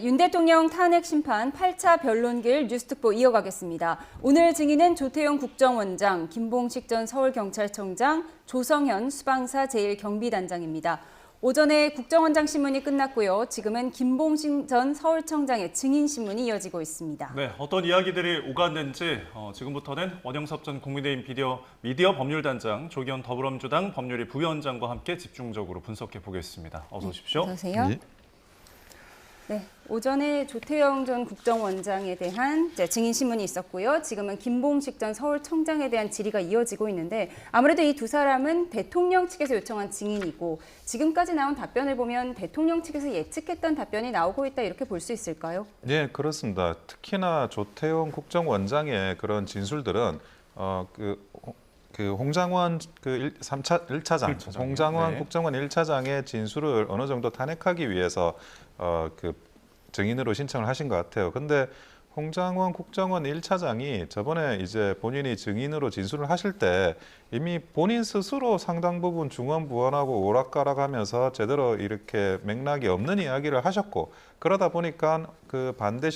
윤 대통령 탄핵 심판 8차 변론길 뉴스특보 이어가겠습니다. 오늘 증인은 조태용 국정원장, 김봉식 전 서울경찰청장, 조성현 수방사 제1경비단장입니다. 오전에 국정원장 신문이 끝났고요. 지금은 김봉식 전 서울청장의 증인 신문이 이어지고 있습니다. 네, 어떤 이야기들이 오갔는지 지금부터는 원영섭 전 국민의힘 미디어 법률단장, 조기현 더불어민주당 법률위 부위원장과 함께 집중적으로 분석해 보겠습니다. 어서 오십시오. 어서 오세요. 네, 오전에 조태용 전 국정원장에 대한 증인 신문이 있었고요. 지금은 김봉식 전 서울청장에 대한 질의가 이어지고 있는데 아무래도 이 두 사람은 대통령 측에서 요청한 증인이고 지금까지 나온 답변을 보면 대통령 측에서 예측했던 답변이 나오고 있다 이렇게 볼 수 있을까요? 네, 그렇습니다. 특히나 조태용 국정원장의 그런 진술들은 홍장원 1차장, 홍장원 네. 국정원 1차장의 진술을 어느 정도 탄핵하기 위해서 증인으로 신청을 하신 것 같아요. 근데 홍장원 국정원 1차장이 저번에 이제 본인이 증인으로 진술을 하실 때 이미 본인 스스로 상당 부분 중언부언하고 오락가락하면서 제대로 이렇게 맥락이 없는 이야기를 하셨고 그러다 보니까 그 반대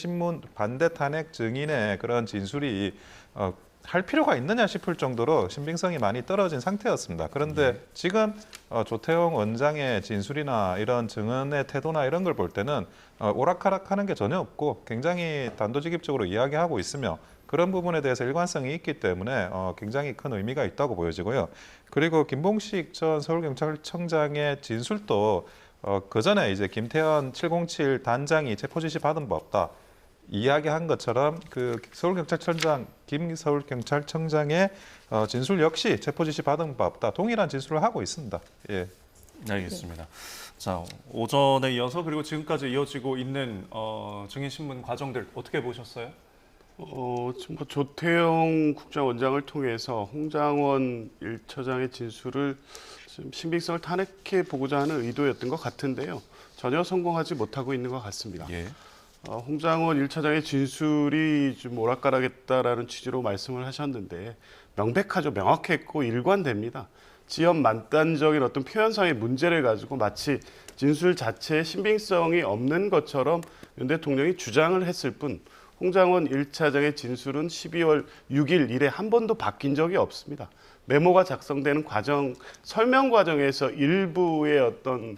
탄핵 증인의 그런 진술이 할 필요가 있느냐 싶을 정도로 신빙성이 많이 떨어진 상태였습니다. 그런데 지금 조태용 원장의 진술이나 이런 증언의 태도나 이런 걸 볼 때는 오락가락하는 게 전혀 없고 굉장히 단도직입적으로 이야기하고 있으며 그런 부분에 대해서 일관성이 있기 때문에 굉장히 큰 의미가 있다고 보여지고요. 그리고 김봉식 전 서울경찰청장의 진술도 그 전에 이제 김태현 707 단장이 체포 지시 받은 바 없다. 이야기한 것처럼 그 김 서울경찰청장의 진술 역시 체포 지시 받은 바 없다. 동일한 진술을 하고 있습니다. 예. 알겠습니다. 자, 오전에 이어서 그리고 지금까지 이어지고 있는 증인 신문 과정들 어떻게 보셨어요? 지금 조태용 국정원장을 통해서 홍장원 1차장의 진술을 좀 신빙성을 탄핵해 보고자 하는 의도였던 것 같은데요. 전혀 성공하지 못하고 있는 것 같습니다. 예. 홍장원 1차장의 진술이 좀 오락가락했다라는 취지로 말씀을 하셨는데 명백하죠. 명확했고 일관됩니다. 지연 만단적인 어떤 표현상의 문제를 가지고 마치 진술 자체에 신빙성이 없는 것처럼 윤 대통령이 주장을 했을 뿐 홍장원 1차장의 진술은 12월 6일 이래 한 번도 바뀐 적이 없습니다. 메모가 작성되는 과정, 설명 과정에서 일부의 어떤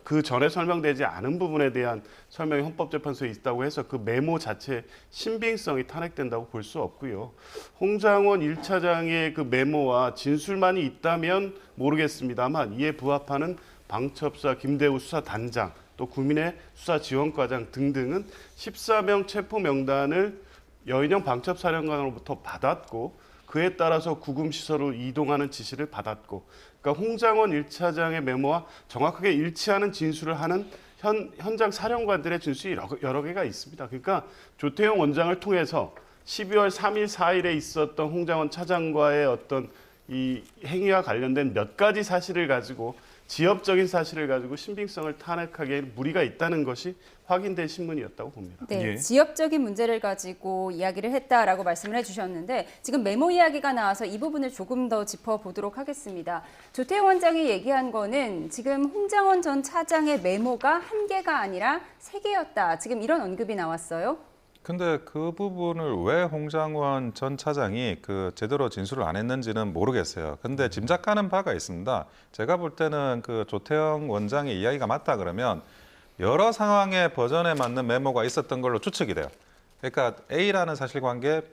그 전에 설명되지 않은 부분에 대한 설명이 헌법재판소에 있다고 해서 그 메모 자체의 신빙성이 탄핵된다고 볼 수 없고요. 홍장원 1차장의 그 메모와 진술만이 있다면 모르겠습니다만 이에 부합하는 방첩사 김대우 수사단장 또 구민의 수사지원과장 등등은 14명 체포 명단을 여인영 방첩사령관으로부터 받았고 그에 따라서 구금시설로 이동하는 지시를 받았고 그러니까 홍장원 1차장의 메모와 정확하게 일치하는 진술을 하는 현장 사령관들의 진술이 여러 개가 있습니다. 그러니까 조태용 원장을 통해서 12월 3일, 4일에 있었던 홍장원 차장과의 어떤 이 행위와 관련된 몇 가지 사실을 가지고 지엽적인 사실을 가지고 신빙성을 탄핵하기에 무리가 있다는 것이 확인된 신문이었다고 봅니다. 네, 예. 지엽적인 문제를 가지고 이야기를 했다라고 말씀을 해주셨는데 지금 메모 이야기가 나와서 이 부분을 조금 더 짚어보도록 하겠습니다. 조태용 원장이 얘기한 거는 지금 홍장원 전 차장의 메모가 한 개가 아니라 세 개였다. 지금 이런 언급이 나왔어요. 근데 그 부분을 왜 홍장원 전 차장이 제대로 진술을 안 했는지는 모르겠어요. 근데 짐작하는 바가 있습니다. 제가 볼 때는 그 조태영 원장의 이야기가 맞다 그러면 여러 상황의 버전에 맞는 메모가 있었던 걸로 추측이 돼요. 그러니까 A라는 사실관계,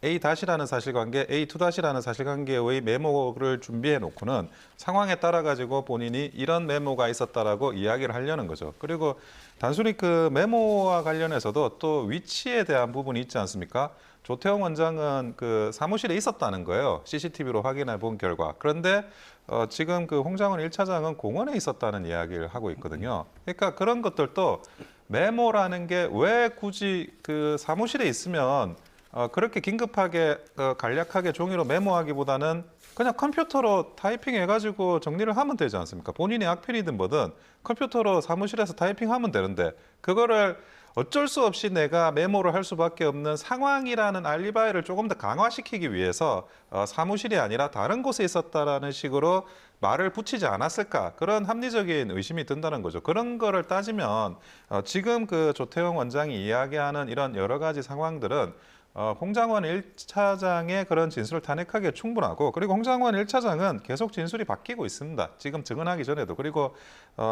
A-라는 사실관계, A2-라는 사실관계의 메모를 준비해 놓고는 상황에 따라 가지고 본인이 이런 메모가 있었다라고 이야기를 하려는 거죠. 그리고 단순히 그 메모와 관련해서도 또 위치에 대한 부분이 있지 않습니까? 조태용 원장은 그 사무실에 있었다는 거예요. CCTV로 확인해 본 결과. 그런데 지금 그 홍장원 1차장은 공원에 있었다는 이야기를 하고 있거든요. 그러니까 그런 것들도 메모라는 게 왜 굳이 그 사무실에 있으면 그렇게 긴급하게 간략하게 종이로 메모하기보다는 그냥 컴퓨터로 타이핑해가지고 정리를 하면 되지 않습니까? 본인이 악필이든 뭐든 컴퓨터로 사무실에서 타이핑하면 되는데 그거를 어쩔 수 없이 내가 메모를 할 수밖에 없는 상황이라는 알리바이를 조금 더 강화시키기 위해서 사무실이 아니라 다른 곳에 있었다라는 식으로 말을 붙이지 않았을까, 그런 합리적인 의심이 든다는 거죠. 그런 거를 따지면 지금 그 조태용 원장이 이야기하는 이런 여러 가지 상황들은 홍장원 1차장의 그런 진술을 탄핵하기에 충분하고, 그리고 홍장원 1차장은 계속 진술이 바뀌고 있습니다. 지금 증언하기 전에도. 그리고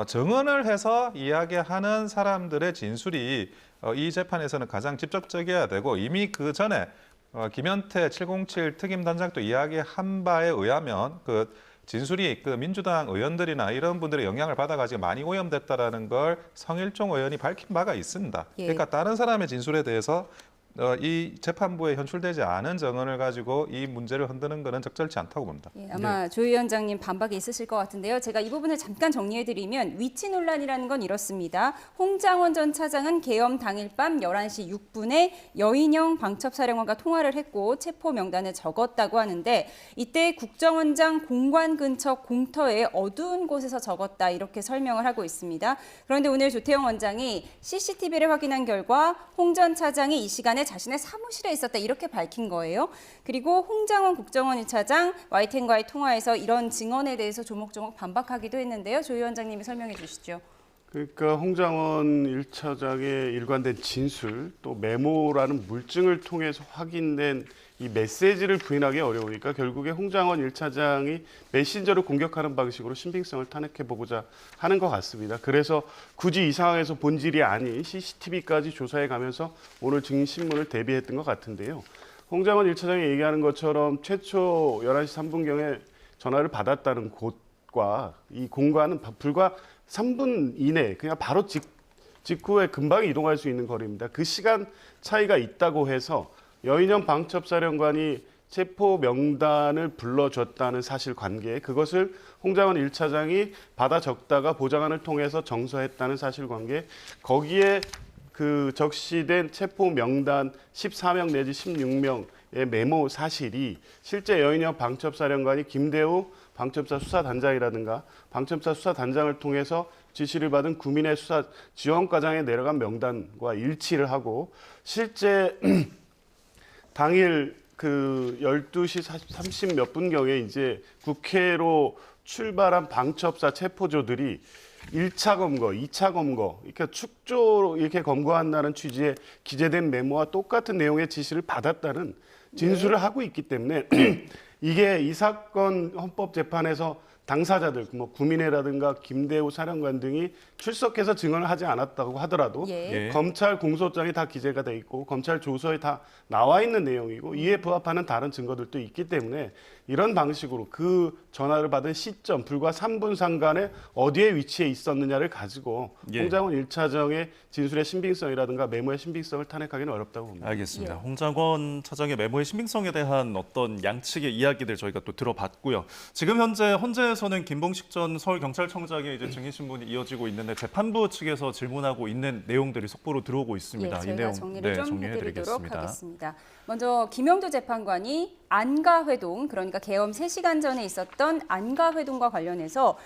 증언을 해서 이야기하는 사람들의 진술이 이 재판에서는 가장 직접적이어야 되고, 이미 그 전에 김현태 707 특임단장도 이야기한 바에 의하면 그 진술이 그 민주당 의원들이나 이런 분들의 영향을 받아가지고 많이 오염됐다라는 걸 성일종 의원이 밝힌 바가 있습니다. 예. 그러니까 다른 사람의 진술에 대해서 이 재판부에 현출되지 않은 증언을 가지고 이 문제를 흔드는 것은 적절치 않다고 봅니다. 예, 아마 조 위원장님 반박이 있으실 것 같은데요. 제가 이 부분을 잠깐 정리해드리면 위치 논란이라는 건 이렇습니다. 홍장원 전 차장은 계엄 당일 밤 11시 6분에 여인영 방첩사령관과 통화를 했고 체포 명단을 적었다고 하는데, 이때 국정원장 공관 근처 공터의 어두운 곳에서 적었다, 이렇게 설명을 하고 있습니다. 그런데 오늘 조태용 원장이 CCTV를 확인한 결과 홍 전 차장이 이 시간에 자신의 사무실에 있었다, 이렇게 밝힌 거예요. 그리고 홍장원 국정원 1차장 YTN과의 통화에서 이런 증언에 대해서 조목조목 반박하기도 했는데요. 조 위원장님이 설명해 주시죠. 그러니까 홍장원 1차장의 일관된 진술, 또 메모라는 물증을 통해서 확인된 이 메시지를 부인하기 어려우니까 결국에 홍장원 1차장이 메신저를 공격하는 방식으로 신빙성을 탄핵해보고자 하는 것 같습니다. 그래서 굳이 이 상황에서 본질이 아닌 CCTV까지 조사해 가면서 오늘 증인신문을 대비했던 것 같은데요. 홍장원 1차장이 얘기하는 것처럼 최초 11시 3분경에 전화를 받았다는 곳과 이 공간은 불과 3분 이내, 그냥 바로 직후에 금방 이동할 수 있는 거리입니다. 그 시간 차이가 있다고 해서 여인영 방첩사령관이 체포 명단을 불러줬다는 사실관계, 그것을 홍장원 1차장이 받아 적다가 보좌관을 통해서 정서했다는 사실관계, 거기에 그 적시된 체포 명단 14명 내지 16명의 메모 사실이 실제 여인영 방첩사령관이 김대우 방첩사 수사단장이라든가 방첩사 수사단장을 통해서 지시를 받은 구민의 수사 지원과장에 내려간 명단과 일치를 하고, 실제 당일 그 12시 30 몇 분경에 이제 국회로 출발한 방첩사 체포조들이 1차 검거, 2차 검거, 그러니까 축조로 이렇게 검거한다는 취지의 기재된 메모와 똑같은 내용의 지시를 받았다는 진술을 하고 있기 때문에 이게 이 사건 헌법재판에서 당사자들, 뭐 구민회라든가 김대우 사령관 등이 출석해서 증언을 하지 않았다고 하더라도 예. 검찰 공소장이 다 기재가 돼 있고 검찰 조서에 다 나와 있는 내용이고 이에 부합하는 다른 증거들도 있기 때문에 이런 방식으로 그 전화를 받은 시점, 불과 3분 상간에 어디에 위치해 있었느냐를 가지고 예. 홍장원 1차장의 진술의 신빙성이라든가 메모의 신빙성을 탄핵하기는 어렵다고 봅니다. 알겠습니다. 예. 홍장원 차장의 메모의 신빙성에 대한 어떤 양측의 이야기들 저희가 또 들어봤고요. 지금 현재 헌재에서는 김봉식 전 서울경찰청장의 이제 증인 신문이 이어지고 있는데 재판부 측에서 질문하고 있는 내용들이 속보로 들어오고 있습니다. 예, 이 저희가 내용 정리를 좀 해드리도록 정리해드리겠습니다. 하겠습니다. 먼저 김영도 재판관이 안가회동, 그러니까 계엄 3시간 전에 있었던 안가회동과 관련해서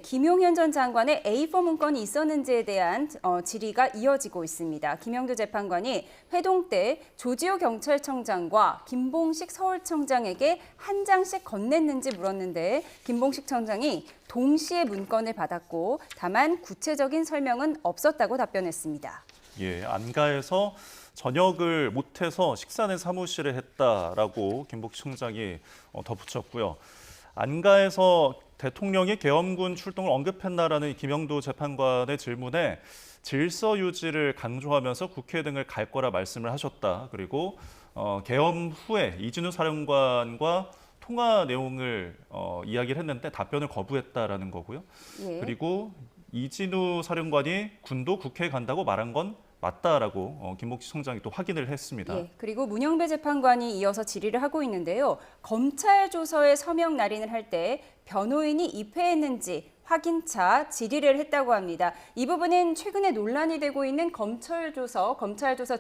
김용현 전 장관의 A4 문건이 있었는지에 대한 질의가 이어지고 있습니다. 김영도 재판관이 회동 때 조지호 경찰청장과 김봉식 서울청장에게 한 장씩 건넸는지 물었는데 김봉식 청장이 동시에 문건을 받았고 다만 구체적인 설명은 없었다고 답변했습니다. 예, 안가에서 저녁을 못해서 식사는 사무실에 했다라고 김봉식 청장이 덧붙였고요. 안가에서 대통령이 계엄군 출동을 언급했나라는 김영도 재판관의 질문에 질서 유지를 강조하면서 국회 등을 갈 거라 말씀을 하셨다. 그리고 계엄 후에 이진우 사령관과 통화 내용을 이야기를 했는데 답변을 거부했다라는 거고요. 예. 그리고 이진우 사령관이 군도 국회에 간다고 말한 건 맞다라고 김봉식 청장이 또 확인을 했습니다. 예, 그리고 문영배 재판관이 이어서 질의를 하고 있는데요. 검찰 조서에 서명 날인을 할 때 변호인이 입회했는지 확인차 질의를 했다고 합니다. 이 부분은 최근에 논란이 되고 있는 검찰 조서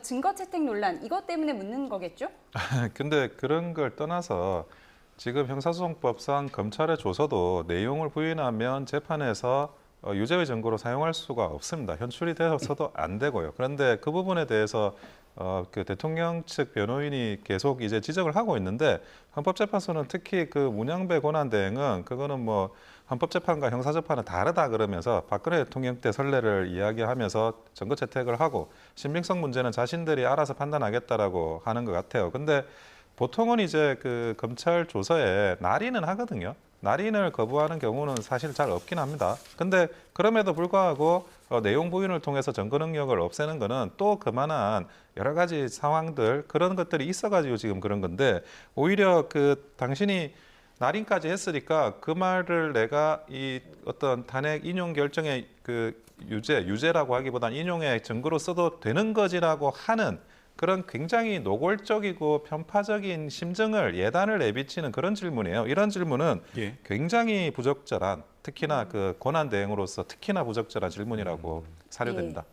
증거 채택 논란, 이것 때문에 묻는 거겠죠? 근데 그런 걸 떠나서 지금 형사소송법상 검찰의 조서도 내용을 부인하면 재판에서 유죄의 증거로 사용할 수가 없습니다. 현출이 되어서도 안 되고요. 그런데 그 부분에 대해서 그 대통령 측 변호인이 계속 이제 지적을 하고 있는데 헌법재판소는 특히 그 문양배 권한대행은 그거는 뭐 헌법재판과 형사재판은 다르다 그러면서 박근혜 대통령 때 선례를 이야기하면서 증거 채택을 하고 신빙성 문제는 자신들이 알아서 판단하겠다라고 하는 것 같아요. 근데 보통은 이제 그 검찰 조서에 날인은 하거든요. 날인을 거부하는 경우는 사실 잘 없긴 합니다. 근데 그럼에도 불구하고 내용 부인을 통해서 증거 능력을 없애는 거는 또 그만한 여러 가지 상황들 그런 것들이 있어가지고 지금 그런 건데 오히려 그 당신이 날인까지 했으니까 그 말을 내가 이 어떤 탄핵 인용 결정의 그 유죄라고 하기보다는 인용의 증거로 써도 되는 거지라고 하는 그런 굉장히 노골적이고 편파적인 심증을 예단을 내비치는 그런 질문이에요. 이런 질문은 예. 굉장히 부적절한 특히나 그 권한 대행으로서 특히나 부적절한 질문이라고 사료됩니다.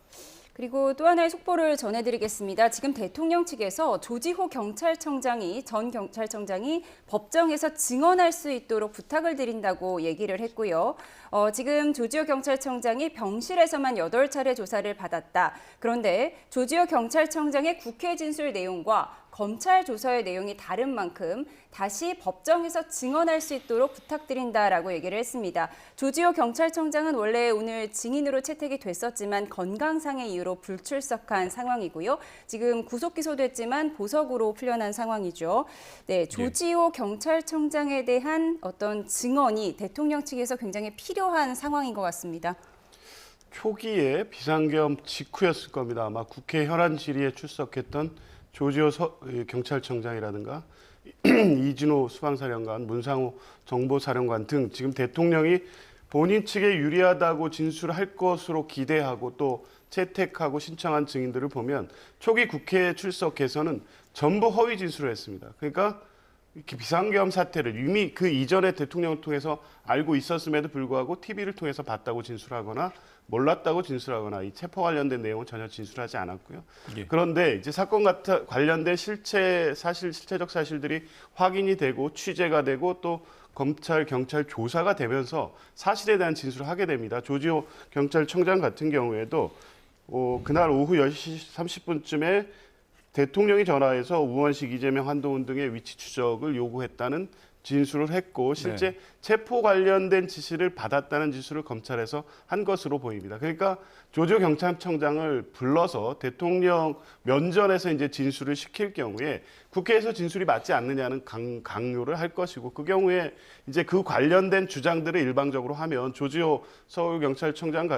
그리고 또 하나의 속보를 전해드리겠습니다. 지금 대통령 측에서 조지호 전 경찰청장이 법정에서 증언할 수 있도록 부탁을 드린다고 얘기를 했고요. 지금 조지호 경찰청장이 병실에서만 8차례 조사를 받았다. 그런데 조지호 경찰청장의 국회 진술 내용과 검찰 조서의 내용이 다른 만큼 다시 법정에서 증언할 수 있도록 부탁드린다라고 얘기를 했습니다. 조지호 경찰청장은 원래 오늘 증인으로 채택이 됐었지만 건강상의 이유로 불출석한 상황이고요. 지금 구속 기소됐지만 보석으로 풀려난 상황이죠. 네, 조지호 경찰청장에 대한 어떤 증언이 대통령 측에서 굉장히 필요한 상황인 것 같습니다. 초기에 비상계엄 직후였을 겁니다. 아마 국회 현안 질의에 출석했던 조지호 경찰청장이라든가 이진호 수방사령관, 문상호 정보사령관 등 지금 대통령이 본인 측에 유리하다고 진술할 것으로 기대하고 또 채택하고 신청한 증인들을 보면 초기 국회에 출석해서는 전부 허위 진술을 했습니다. 그러니까 이렇게 비상계엄 사태를 이미 그 이전에 대통령을 통해서 알고 있었음에도 불구하고 TV를 통해서 봤다고 진술하거나 몰랐다고 진술하거나 이 체포 관련된 내용은 전혀 진술하지 않았고요. 예. 그런데 이제 사건 관련된 실체적 사실들이 확인이 되고 취재가 되고 또 검찰, 경찰 조사가 되면서 사실에 대한 진술을 하게 됩니다. 조지호 경찰청장 같은 경우에도 그날 오후 10시 30분쯤에 대통령이 전화해서 우원식, 이재명, 한동훈 등의 위치 추적을 요구했다는 진술을 했고 실제 체포 관련된 지시를 받았다는 진술을 검찰에서 한 것으로 보입니다. 그러니까 조지호 경찰청장을 불러서 대통령 면전에서 이제 진술을 시킬 경우에 국회에서 진술이 맞지 않느냐는 강요를 할 것이고 그 이제 그 관련된 주장들을 일방적으로 하면 조지호 서울경찰청장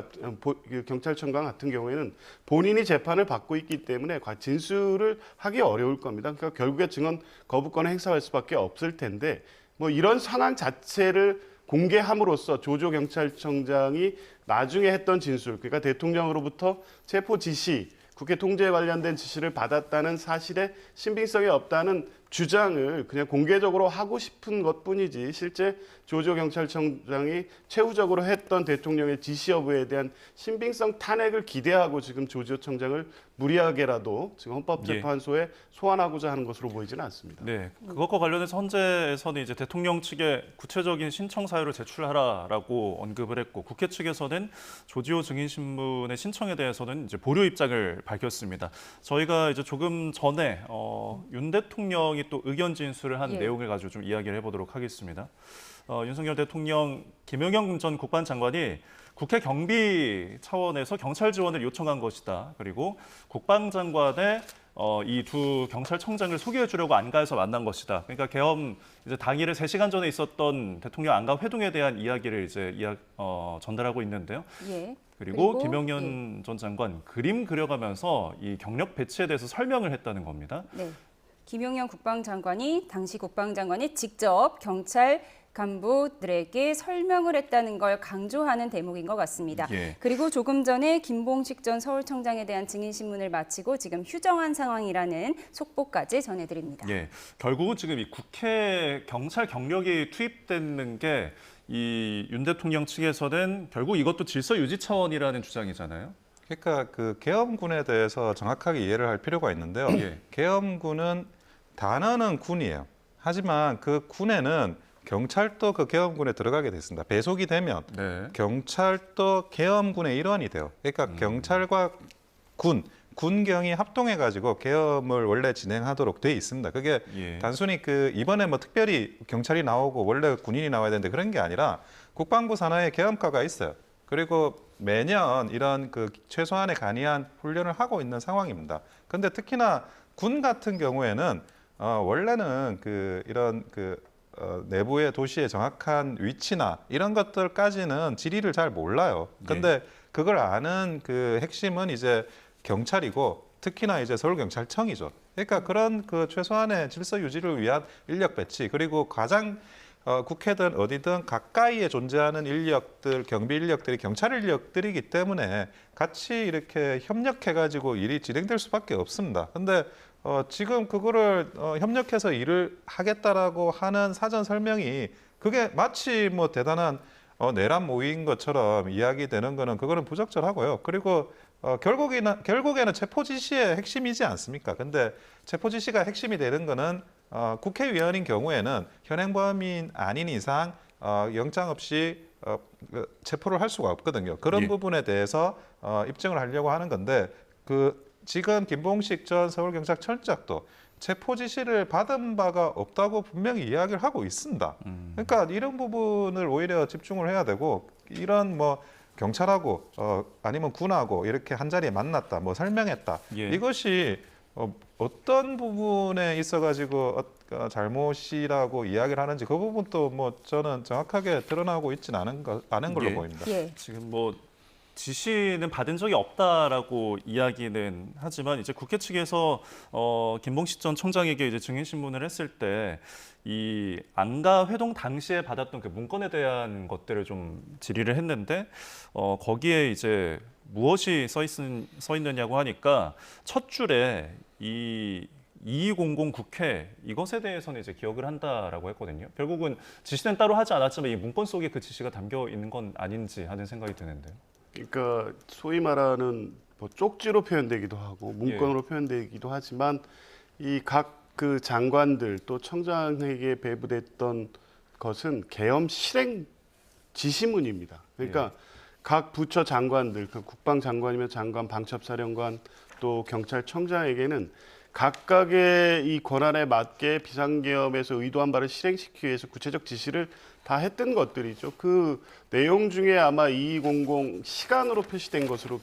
경찰청장 같은 경우에는 본인이 재판을 받고 있기 때문에 진술을 하기 어려울 겁니다. 그러니까 결국에 증언 거부권을 행사할 수밖에 없을 텐데 뭐 이런 상황 자체를 공개함으로써 조지호 경찰청장이 나중에 했던 진술, 그러니까 대통령으로부터 체포 지시, 국회 통제에 관련된 지시를 받았다는 사실에 신빙성이 없다는 주장을 그냥 공개적으로 하고 싶은 것뿐이지 실제 조지호 경찰청장이 최후적으로 했던 대통령의 지시 여부에 대한 신빙성 탄핵을 기대하고 지금 조지호 청장을 무리하게라도 지금 헌법재판소에 소환하고자 하는 것으로 보이지는 않습니다. 네, 그것과 관련해서 헌재에서는 이제 대통령 측에 구체적인 신청 사유를 제출하라라고 언급을 했고 국회 측에서는 조지호 증인 신문의 신청에 대해서는 이제 보류 입장을 밝혔습니다. 저희가 이제 조금 전에 윤 대통령이 또 의견 진술을 한 내용을 가지고 좀 이야기를 해보도록 하겠습니다. 윤석열 대통령, 김용현 전 국방장관이 국회 경비 차원에서 경찰 지원을 요청한 것이다. 그리고 국방장관의 이 두 경찰청장을 소개해 주려고 안가에서 만난 것이다. 그러니까 계엄 이제 당일에 3시간 전에 있었던 대통령 안가 회동에 대한 이야기를 이제 전달하고 있는데요. 그리고 김용현 전 장관 그림 그려가면서 이 경력 배치에 대해서 설명을 했다는 겁니다. 김용현 국방장관이 당시 국방장관이 직접 경찰 간부들에게 설명을 했다는 걸 강조하는 대목인 것 같습니다. 그리고 조금 전에 김봉식 전 서울청장에 대한 증인신문을 마치고 지금 휴정한 상황이라는 속보까지 전해드립니다. 결국은 지금 이 국회 경찰 경력이 투입되는 게 이 윤 대통령 측에서는 결국 이것도 질서 유지 차원이라는 주장이잖아요. 그러니까 그 계엄군에 대해서 정확하게 이해를 할 필요가 있는데요. 계엄군은 단어는 군이에요. 하지만 그 군에는 경찰도 그 계엄군에 들어가게 됐습니다. 배속이 되면 네. 경찰도 계엄군의 일원이 돼요. 그러니까 경찰과 군경이 합동해 가지고 계엄을 원래 진행하도록 돼 있습니다. 그게 예. 단순히 그 이번에 뭐 특별히 경찰이 나오고 원래 군인이 나와야 되는데 그런 게 아니라 국방부 산하에 계엄과가 있어요. 그리고 매년 이런 그 최소한의 간이한 훈련을 하고 있는 상황입니다. 근데 특히나 군 같은 경우에는 원래는 그 이런 내부의 도시의 정확한 위치나 이런 것들까지는 지리를 잘 몰라요. 근데 그걸 아는 그 핵심은 이제 경찰이고 특히나 이제 서울경찰청이죠. 그러니까 그런 그 최소한의 질서 유지를 위한 인력 배치 그리고 가장 국회든 어디든 가까이에 존재하는 인력들, 경비 인력들이 경찰 인력들이기 때문에 같이 이렇게 협력해가지고 일이 진행될 수밖에 없습니다. 근데 지금 그거를 협력해서 일을 하겠다라고 하는 사전 설명이 그게 마치 뭐 대단한 내란 모의인 것처럼 이야기되는 거는 그거는 부적절하고요. 그리고 결국에는 체포 지시의 핵심이지 않습니까? 근데 체포 지시가 핵심이 되는 거는 국회의원인 경우에는 현행범인 아닌 이상 영장 없이 체포를 할 수가 없거든요. 그런 예. 부분에 대해서 입증을 하려고 하는 건데 지금 김봉식 전 서울경찰청장도 체포 지시를 받은 바가 없다고 분명히 이야기를 하고 있습니다. 그러니까 이런 부분을 오히려 집중을 해야 되고 이런 뭐 경찰하고 아니면 군하고 이렇게 한 자리에 만났다, 뭐 설명했다. 예. 이것이 어떤 부분에 있어가지고 잘못이라고 이야기를 하는지 그 부분도 뭐 저는 정확하게 드러나고 있지는 않은 걸로 예. 보입니다. 예. 지금 뭐 지시는 받은 적이 없다라고 이야기는 하지만 이제 국회 측에서 김봉식 전 청장에게 이제 증인 신문을 했을 때 이 안가 회동 당시에 받았던 그 문건에 대한 것들을 좀 질의를 했는데 거기에 이제 무엇이 써 있느냐고 하니까 첫 줄에 이 2200 국회 이것에 대해서는 이제 기억을 한다라고 했거든요. 결국은 지시는 따로 하지 않았지만 이 문건 속에 그 지시가 담겨 있는 건 아닌지 하는 생각이 드는데요. 그러니까 소위 말하는 뭐 쪽지로 표현되기도 하고 문건으로 표현되기도 하지만 이 각 그 장관들 또 청장에게 배부됐던 것은 계엄 실행 지시문입니다. 그러니까 각 부처 장관들, 그 국방장관이면 장관, 방첩사령관 또 경찰청장에게는 각각의 이 권한에 맞게 비상계엄에서 의도한 바를 실행시키기 위해서 구체적 지시를 다 했던 것들이죠. 그 내용 중에 아마 2200 시간으로 표시된 것으로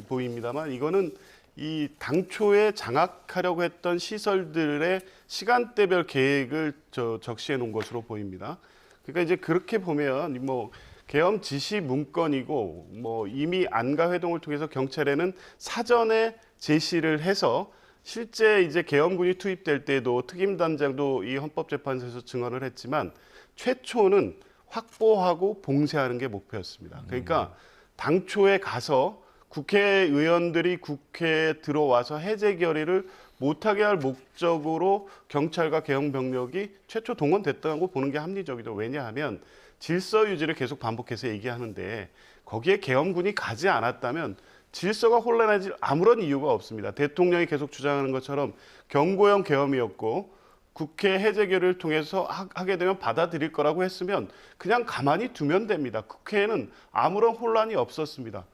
보입니다만 이거는 이 당초에 장악하려고 했던 시설들의 시간대별 계획을 적시해 놓은 것으로 보입니다. 그러니까 이제 그렇게 보면 뭐 계엄 지시 문건이고 뭐 이미 안가 회동을 통해서 경찰에는 사전에 제시를 해서 실제 이제 계엄군이 투입될 때도 특임단장도 이 헌법재판소에서 증언을 했지만 최초는 확보하고 봉쇄하는 게 목표였습니다. 그러니까 당초에 가서 국회의원들이 국회에 들어와서 해제 결의를 못하게 할 목적으로 경찰과 계엄병력이 최초 동원됐다고 보는 게 합리적이죠. 왜냐하면 질서 유지를 계속 반복해서 얘기하는데 거기에 계엄군이 가지 않았다면 질서가 혼란해질 아무런 이유가 없습니다. 대통령이 계속 주장하는 것처럼 경고형 계엄이었고 국회 해제 결의를 통해서 하게 되면 받아들일 거라고 했으면 그냥 가만히 두면 됩니다. 국회에는 아무런 혼란이 없었습니다.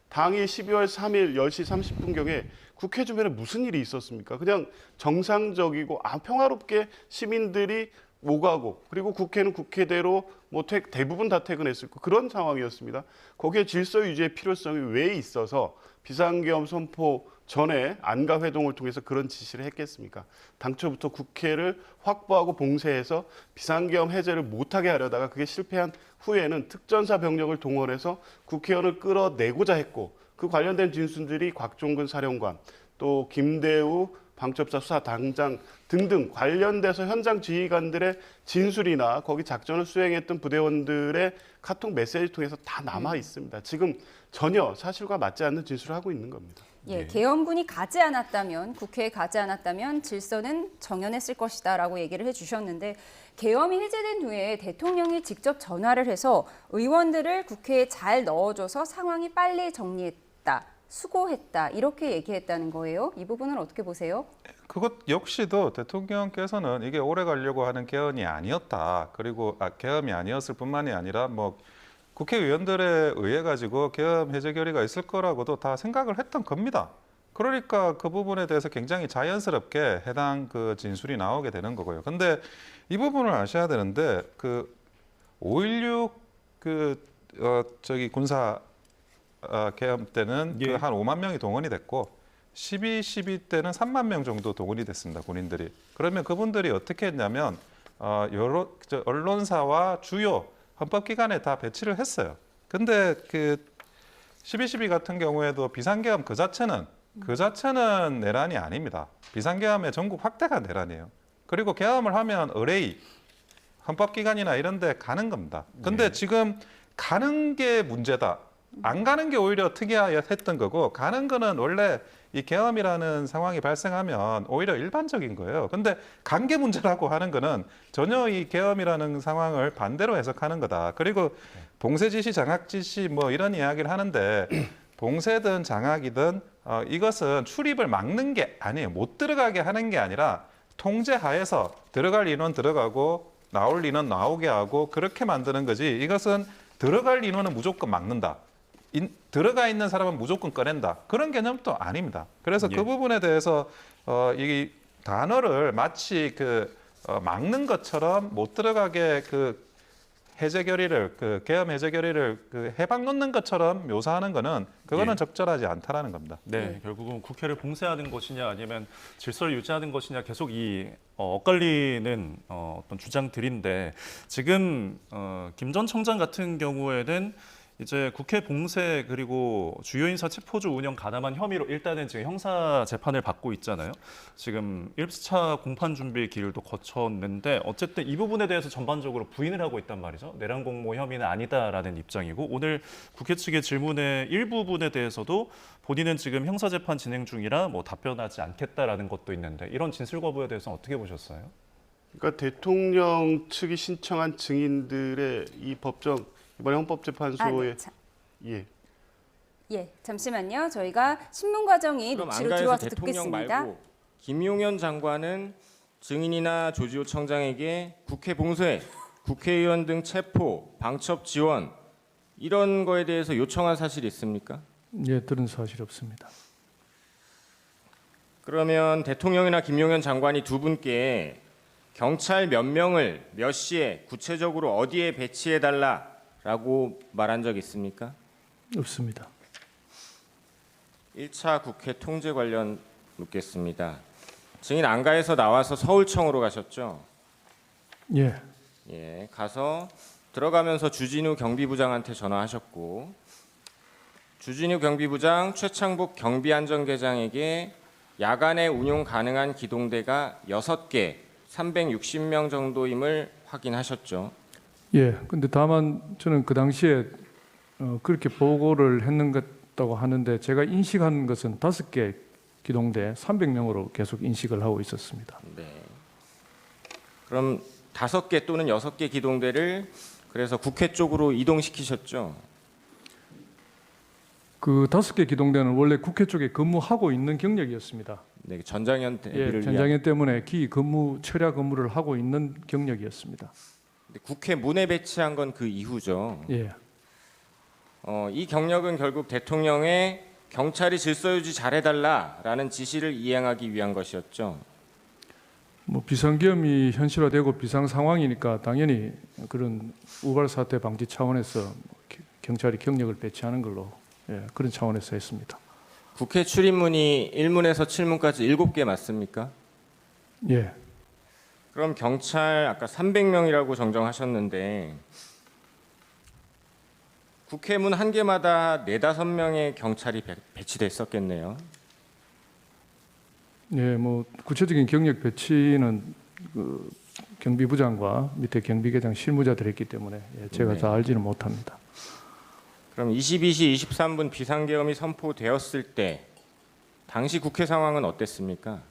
당일 12월 3일 10시 30분경에 국회 주변에 무슨 일이 있었습니까? 그냥 정상적이고 평화롭게 시민들이 오가고 그리고 국회는 국회대로 뭐 대부분 다 퇴근했을 거 그런 상황이었습니다. 거기에 질서 유지의 필요성이 왜 있어서 비상계엄 선포 전에 안가 회동을 통해서 그런 지시를 했겠습니까? 당초부터 국회를 확보하고 봉쇄해서 비상계엄 해제를 못하게 하려다가 그게 실패한 후에는 특전사 병력을 동원해서 국회의원을 끌어내고자 했고 그 관련된 진술들이 곽종근 사령관 또 김대우 방첩사 수사당장 등등 관련돼서 현장 지휘관들의 진술이나 거기 작전을 수행했던 부대원들의 카톡 메시지를 통해서 다 남아 있습니다. 지금 전혀 사실과 맞지 않는 진술을 하고 있는 겁니다. 예, 계엄군이 가지 않았다면, 국회에 가지 않았다면 질서는 정연했을 것이다라고 얘기를 해주셨는데 계엄이 해제된 후에 대통령이 직접 전화를 해서 의원들을 국회에 잘 넣어줘서 상황이 빨리 정리했다. 수고했다 이렇게 얘기했다는 거예요. 이 부분은 어떻게 보세요? 그것 역시도 대통령께서는 이게 오래 가려고 하는 계엄이 아니었다. 그리고 계엄이 아니었을 뿐만이 아니라 뭐 국회의원들에 의해 가지고 계엄 해제 결의가 있을 거라고도 다 생각을 했던 겁니다. 그러니까 그 부분에 대해서 굉장히 자연스럽게 해당 그 진술이 나오게 되는 거고요. 근데 이 부분을 아셔야 되는데 그 5.16 저기 군사 계엄 때는 예. 그 한 5만 명이 동원이 됐고 12 때는 3만 명 정도 동원이 됐습니다. 군인들이. 그러면 그분들이 어떻게 했냐면 여러 언론사와 주요 헌법기관에 다 배치를 했어요. 근데 그 12 같은 경우에도 비상계엄 그 자체는 내란이 아닙니다. 비상계엄의 전국 확대가 내란이에요. 그리고 계엄을 하면 의뢰이 헌법기관이나 이런 데 가는 겁니다. 근데 지금 가는 게 문제다. 안 가는 게 오히려 특이했던 거고 가는 거는 원래 이 계엄이라는 상황이 발생하면 오히려 일반적인 거예요. 근데 간 게 문제라고 하는 거는 전혀 이 계엄이라는 상황을 반대로 해석하는 거다. 그리고 봉쇄 지시, 장악 지시 뭐 이런 이야기를 하는데 봉쇄든 장악이든 이것은 출입을 막는 게 아니에요. 못 들어가게 하는 게 아니라 통제하에서 들어갈 인원 들어가고 나올 인원 나오게 하고 그렇게 만드는 거지. 이것은 들어갈 인원은 무조건 막는다. 들어가 있는 사람은 무조건 꺼낸다. 그런 개념도 아닙니다. 그래서 그 부분에 대해서 이 단어를 마치 막는 것처럼 못 들어가게 해제 결의를 계엄 해제 결의를 해방 놓는 것처럼 묘사하는 거는 그거는 적절하지 않다라는 겁니다. 네, 결국은 국회를 봉쇄하는 것이냐 아니면 질서를 유지하는 것이냐 계속 이 엇갈리는 어떤 주장들인데 지금 김 전 청장 같은 경우에는 이제 국회 봉쇄 그리고 주요 인사 체포조 운영 가담한 혐의로 일단은 지금 형사 재판을 받고 있잖아요. 지금 1차 공판 준비 기일도 거쳤는데 어쨌든 이 부분에 대해서 전반적으로 부인을 하고 있단 말이죠. 내란 공모 혐의는 아니다라는 입장이고 오늘 국회 측의 질문의 일부분에 대해서도 본인은 지금 형사 재판 진행 중이라 뭐 답변하지 않겠다라는 것도 있는데 이런 진술 거부에 대해서는 어떻게 보셨어요? 그러니까 대통령 측이 신청한 증인들의 이 법정 이번에 헌법재판소에 예, 잠시만요. 저희가 신문 과정이 그럼 녹취로 안가에서 들어와서 대통령 듣겠습니다. 말고 김용현 장관은 증인이나 조지호 청장에게 국회 봉쇄, 국회의원 등 체포, 방첩 지원 이런 거에 대해서 요청한 사실이 있습니까? 예, 들은 사실 없습니다. 그러면 대통령이나 김용현 장관이 두 분께 경찰 몇 명을 몇 시에 구체적으로 어디에 배치해달라라고 말한 적 있습니까? 없습니다. 1차 국회 통제 관련 묻겠습니다. 증인 안가에서 나와서 서울청으로 가셨죠? 예, 예, 가서 들어가면서 주진우 경비부장한테 전화하셨고 주진우 경비부장 최창복 경비안전계장에게 야간에 운용 가능한 기동대가 6개, 360명 정도임을 확인하셨죠. 예. 근데 다만 저는 그 당시에 그렇게 보고를 했는 것다고 하는데 제가 인식한 것은 5개 기동대 300명으로 계속 인식을 하고 있었습니다. 네. 그럼 5개 또는 6개 기동대를 그래서 국회 쪽으로 이동시키셨죠. 그 5개 기동대는 원래 국회 쪽에 근무하고 있는 경력이었습니다. 네, 전장현 대비를 예, 전장현 때문에 철야 근무를 하고 있는 경력이었습니다. 근데 국회 문에 배치한 건 그 이후죠. 예, 이 경력은 결국 대통령의 경찰이 질서 유지 잘해달라라는 지시를 이행하기 위한 것이었죠. 뭐 비상계엄이 현실화되고 비상 상황이니까 당연히 그런 우발 사태 방지 차원에서 경찰이 경력을 배치하는 걸로 그런 차원에서 했습니다. 국회 출입문이 1문에서 7문까지 7개 맞습니까? 예, 그럼 경찰 아까 300명이라고 정정하셨는데 국회 문 한 개마다 4-5명의 경찰이 배치됐었겠네요. 예, 뭐 구체적인 경력 배치는 그 경비부장과 밑에 경비계장 실무자들이 했기 때문에 제가 네. 다 알지는 못합니다. 그럼 22시 23분 비상계엄이 선포되었을 때 당시 국회 상황은 어땠습니까?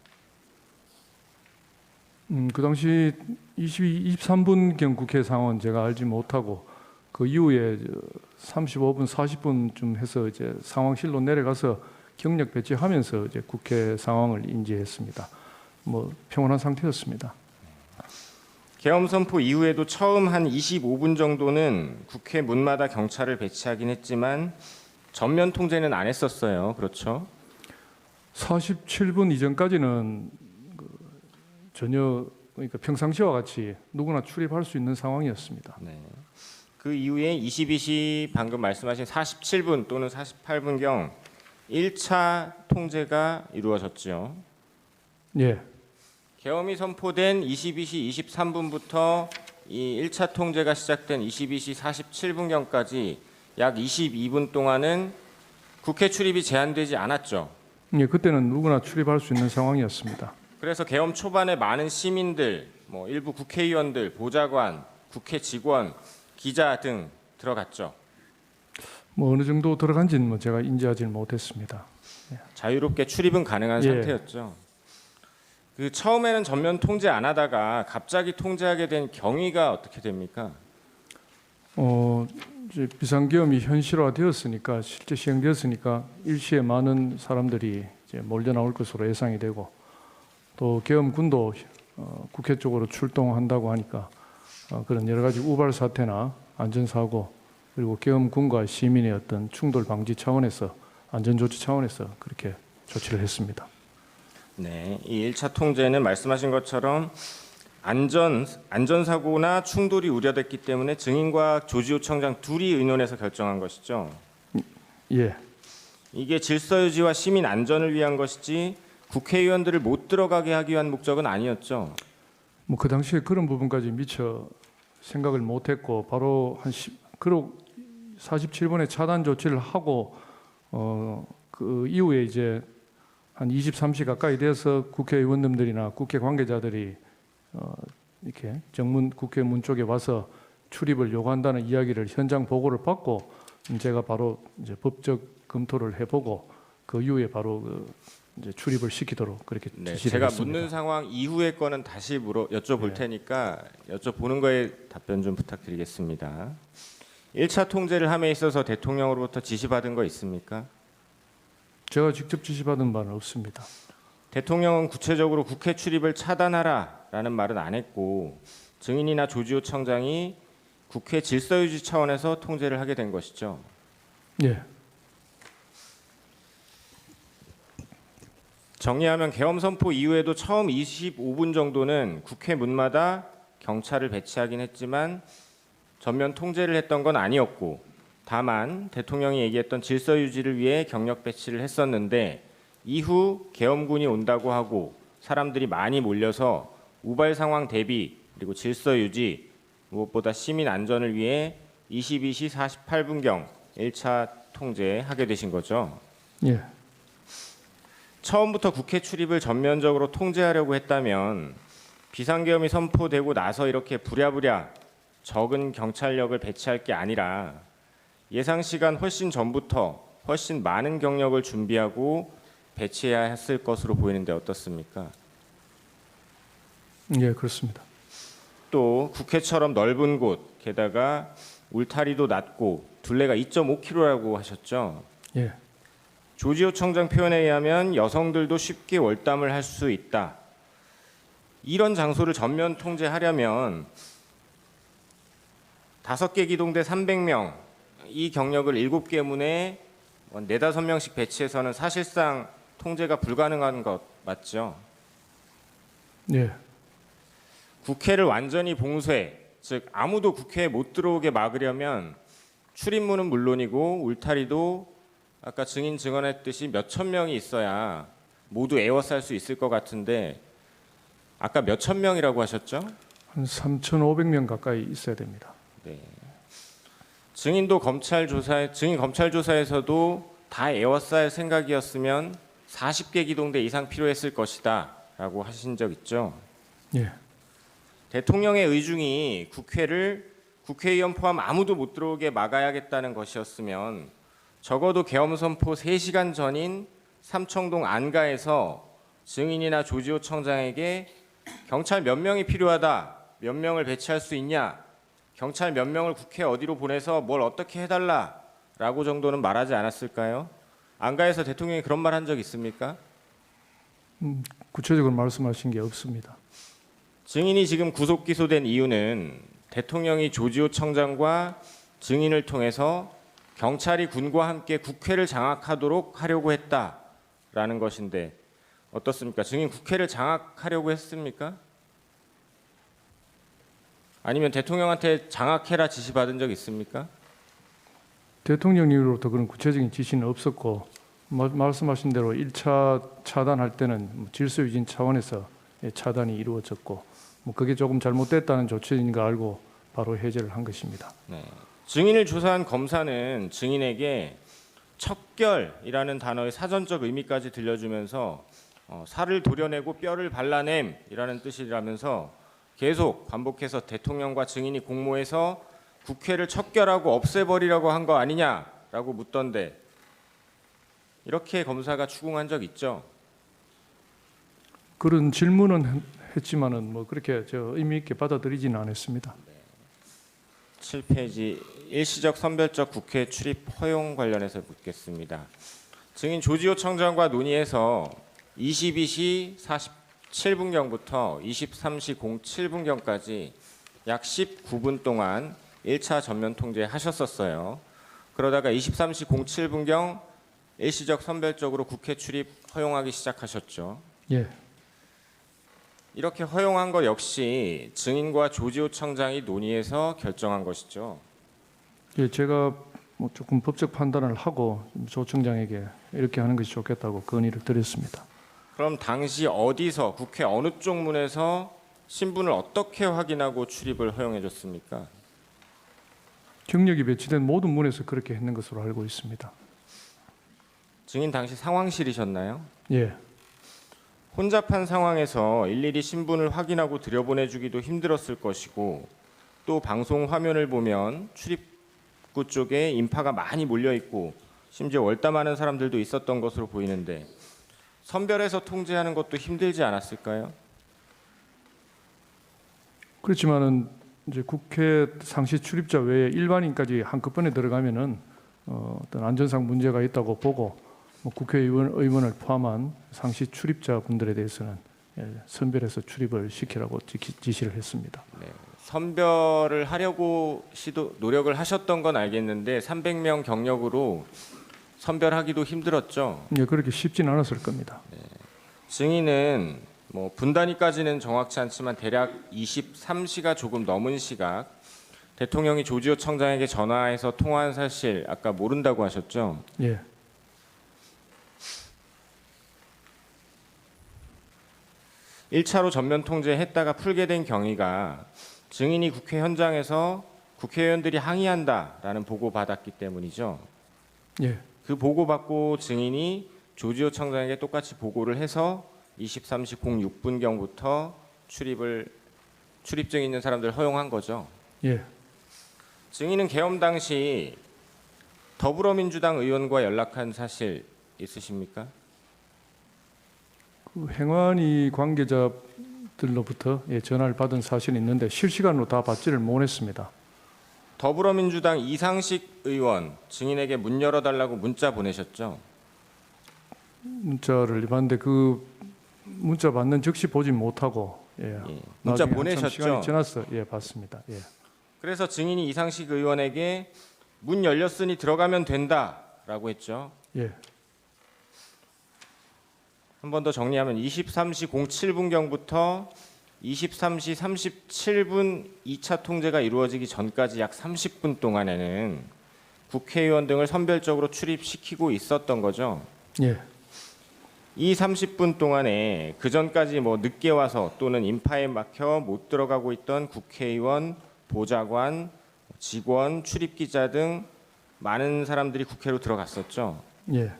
그 당시 23분경 국회 상황은 제가 알지 못하고 그 이후에 35분, 40분쯤 해서 이제 상황실로 내려가서 경력 배치하면서 이제 국회 상황을 인지했습니다. 뭐 평온한 상태였습니다. 계엄 선포 이후에도 처음 한 25분 정도는 국회 문마다 경찰을 배치하긴 했지만 전면 통제는 안 했었어요. 그렇죠? 47분 이전까지는 전혀 그러니까 평상시와 같이 누구나 출입할 수 있는 상황이었습니다. 네. 그 이후에 22시 방금 말씀하신 47분 또는 48분경 1차 통제가 이루어졌죠. 예, 계엄이 선포된 22시 23분부터 이 1차 통제가 시작된 22시 47분경까지 약 22분 동안은 국회 출입이 제한되지 않았죠. 예, 그때는 누구나 출입할 수 있는 상황이었습니다. 그래서 계엄 초반에 많은 시민들, 뭐 일부 국회의원들, 보좌관, 국회 직원, 기자 등 들어갔죠. 뭐 어느 정도 들어간지는 뭐 제가 인지하지는 못했습니다. 자유롭게 출입은 가능한 예. 상태였죠. 그 처음에는 전면 통제 안 하다가 갑자기 통제하게 된 경위가 어떻게 됩니까? 이제 비상계엄이 현실화되었으니까 실제 시행되었으니까 일시에 많은 사람들이 이제 몰려 나올 것으로 예상이 되고 또 계엄군도 국회 쪽으로 출동한다고 하니까 그런 여러 가지 우발 사태나 안전사고 그리고 계엄군과 시민의 어떤 충돌 방지 차원에서 안전조치 차원에서 그렇게 조치를 했습니다. 네, 이 1차 통제는 말씀하신 것처럼 안전사고나 충돌이 우려됐기 때문에 증인과 조지호 청장 둘이 의논해서 결정한 것이죠. 예, 이게 질서유지와 시민 안전을 위한 것이지 국회의원들을 못 들어가게 하기 위한 목적은 아니었죠. 뭐 그 당시에 그런 부분까지 미처 생각을 못했고 바로 그리고 47분에 차단 조치를 하고 그 이후에 이제 한 23시 가까이 돼서 국회의원님들이나 국회 관계자들이 이렇게 정문 국회 문 쪽에 와서 출입을 요구한다는 이야기를 현장 보고를 받고 제가 바로 이제 법적 검토를 해보고 그 이후에 바로 이제 출입을 시키도록 그렇게 네, 지시를 제가 했습니다. 묻는 상황 이후의 거는 다시 여쭤볼 테니까 여쭤보는 거에 답변 좀 부탁드리겠습니다. 1차 통제를 함에 있어서 대통령으로부터 지시받은 거 있습니까? 제가 직접 지시받은 바는 없습니다. 대통령은 구체적으로 국회 출입을 차단하라라는 말은 안 했고 증인이나 조지호 청장이 국회 질서유지 차원에서 통제를 하게 된 것이죠. 예, 정리하면 계엄 선포 이후에도 처음 25분 정도는 국회 문마다 경찰을 배치하긴 했지만 전면 통제를 했던 건 아니었고 다만 대통령이 얘기했던 질서 유지를 위해 경력 배치를 했었는데 이후 계엄군이 온다고 하고 사람들이 많이 몰려서 우발 상황 대비 그리고 질서 유지 무엇보다 시민 안전을 위해 22시 48분경 1차 통제하게 되신 거죠. 예, 처음부터 국회 출입을 전면적으로 통제하려고 했다면 비상계엄이 선포되고 나서 이렇게 부랴부랴 적은 경찰력을 배치할 게 아니라 예상 시간 훨씬 전부터 훨씬 많은 경력을 준비하고 배치해야 했을 것으로 보이는데 어떻습니까? 예, 그렇습니다. 또 국회처럼 넓은 곳 게다가 울타리도 낮고 둘레가 2.5km라고 하셨죠. 예, 조지호 청장 표현에 의하면 여성들도 쉽게 월담을 할 수 있다. 이런 장소를 전면 통제하려면 5개 기동대 300명, 이 경력을 7개 문에 4, 5명씩 배치해서는 사실상 통제가 불가능한 것 맞죠? 예, 국회를 완전히 봉쇄, 즉 아무도 국회에 못 들어오게 막으려면 출입문은 물론이고 울타리도 아까 증인 증언했듯이 몇천 명이 있어야 모두 에워쌀 수 있을 것 같은데 아까 몇천 명이라고 하셨죠? 한 3,500명 가까이 있어야 됩니다. 네. 증인 검찰 조사에서도 다 에워쌀 생각이었으면 40개 기동대 이상 필요했을 것이다라고 하신 적 있죠. 예, 대통령의 의중이 국회의원 포함 아무도 못 들어오게 막아야겠다는 것이었으면 적어도 계엄 선포 3시간 전인 삼청동 안가에서 증인이나 조지호 청장에게 경찰 몇 명이 필요하다, 몇 명을 배치할 수 있냐 경찰 몇 명을 국회 어디로 보내서 뭘 어떻게 해달라라고 정도는 말하지 않았을까요? 안가에서 대통령이 그런 말 한 적 있습니까? 구체적으로 말씀하신 게 없습니다. 증인이 지금 구속 기소된 이유는 대통령이 조지호 청장과 증인을 통해서 경찰이 군과 함께 국회를 장악하도록 하려고 했다라는 것인데 어떻습니까? 증인 국회를 장악하려고 했습니까? 아니면 대통령한테 장악해라 지시받은 적 있습니까? 대통령님으로부터 그런 구체적인 지시는 없었고 말씀하신 대로 1차 차단할 때는 질서 유진 차원에서 차단이 이루어졌고 그게 조금 잘못됐다는 조치인 거 알고 바로 해제를 한 것입니다. 네. 증인을 조사한 검사는 증인에게 척결이라는 단어의 사전적 의미까지 들려주면서 살을 도려내고 뼈를 발라냄이라는 뜻이라면서 계속 반복해서 대통령과 증인이 공모해서 국회를 척결하고 없애버리라고 한 거 아니냐라고 묻던데 이렇게 검사가 추궁한 적 있죠? 그런 질문은 했지만은 뭐 그렇게 의미 있게 받아들이지는 않았습니다. 7페이지 일시적 선별적 국회 출입 허용 관련해서 묻겠습니다. 증인 조지호 청장과 논의해서 22시 47분경부터 23시 07분경까지 약 19분 동안 1차 전면 통제하셨었어요. 그러다가 23시 07분경 일시적 선별적으로 국회 출입 허용하기 시작하셨죠. 예, 이렇게 허용한 것 역시 증인과 조지호 청장이 논의해서 결정한 것이죠. 예, 제가 뭐 조금 법적 판단을 하고 조 청장에게 이렇게 하는 것이 좋겠다고 건의를 드렸습니다. 그럼 당시 어디서 국회 어느 쪽 문에서 신분을 어떻게 확인하고 출입을 허용해 줬습니까? 경력이 배치된 모든 문에서 그렇게 했는 것으로 알고 있습니다. 증인 당시 상황실이셨나요? 예, 혼잡한 상황에서 일일이 신분을 확인하고 들여보내주기도 힘들었을 것이고 또 방송 화면을 보면 출입구 쪽에 인파가 많이 몰려 있고 심지어 월담하는 사람들도 있었던 것으로 보이는데 선별해서 통제하는 것도 힘들지 않았을까요? 그렇지만은 이제 국회 상시 출입자 외에 일반인까지 한꺼번에 들어가면은 어떤 안전상 문제가 있다고 보고 국회의원을 포함한 상시 출입자 분들에 대해서는 선별해서 출입을 시키라고 지시를 했습니다. 네. 선별을 하려고 노력을 하셨던 건 알겠는데 300명 경력으로 선별하기도 힘들었죠. 예, 그렇게 쉽진 않았을 겁니다. 증인은 뭐 분단위까지는 정확치 않지만 대략 23시가 조금 넘은 시각 대통령이 조지호 청장에게 전화해서 통화한 사실 아까 모른다고 하셨죠? 예, 1차로 전면 통제했다가 풀게 된 경위가 증인이 국회 현장에서 국회의원들이 항의한다라는 보고 받았기 때문이죠. 예, 그 보고 받고 증인이 조지호 청장에게 똑같이 보고를 해서 23시 06분경부터 출입증 있는 사람들 허용한 거죠. 예. 증인은 계엄 당시 더불어민주당 의원과 연락한 사실 있으십니까? 그 행안위 관계자들로부터 전화를 받은 사실이 있는데 실시간으로 다 받지를 못했습니다. 더불어민주당 이상식 의원 증인에게 문 열어달라고 문자 보내셨죠? 문자를 받는데 그 문자 받는 즉시 보지 못하고 문자 나중에 한참 보내셨죠? 시간이 지났어. 예, 봤습니다. 예. 그래서 증인이 이상식 의원에게 문 열렸으니 들어가면 된다라고 했죠. 예. 한 번 더 정리하면 23시 07분경부터 23시 37분 2차 통제가 이루어지기 전까지 약 30분 동안에는 국회의원 등을 선별적으로 출입시키고 있었던 거죠. 예. 이 30분 동안에 그 전까지 뭐 늦게 와서 또는 인파에 막혀 못 들어가고 있던 국회의원, 보좌관, 직원, 출입기자 등 많은 사람들이 국회로 들어갔었죠. 예.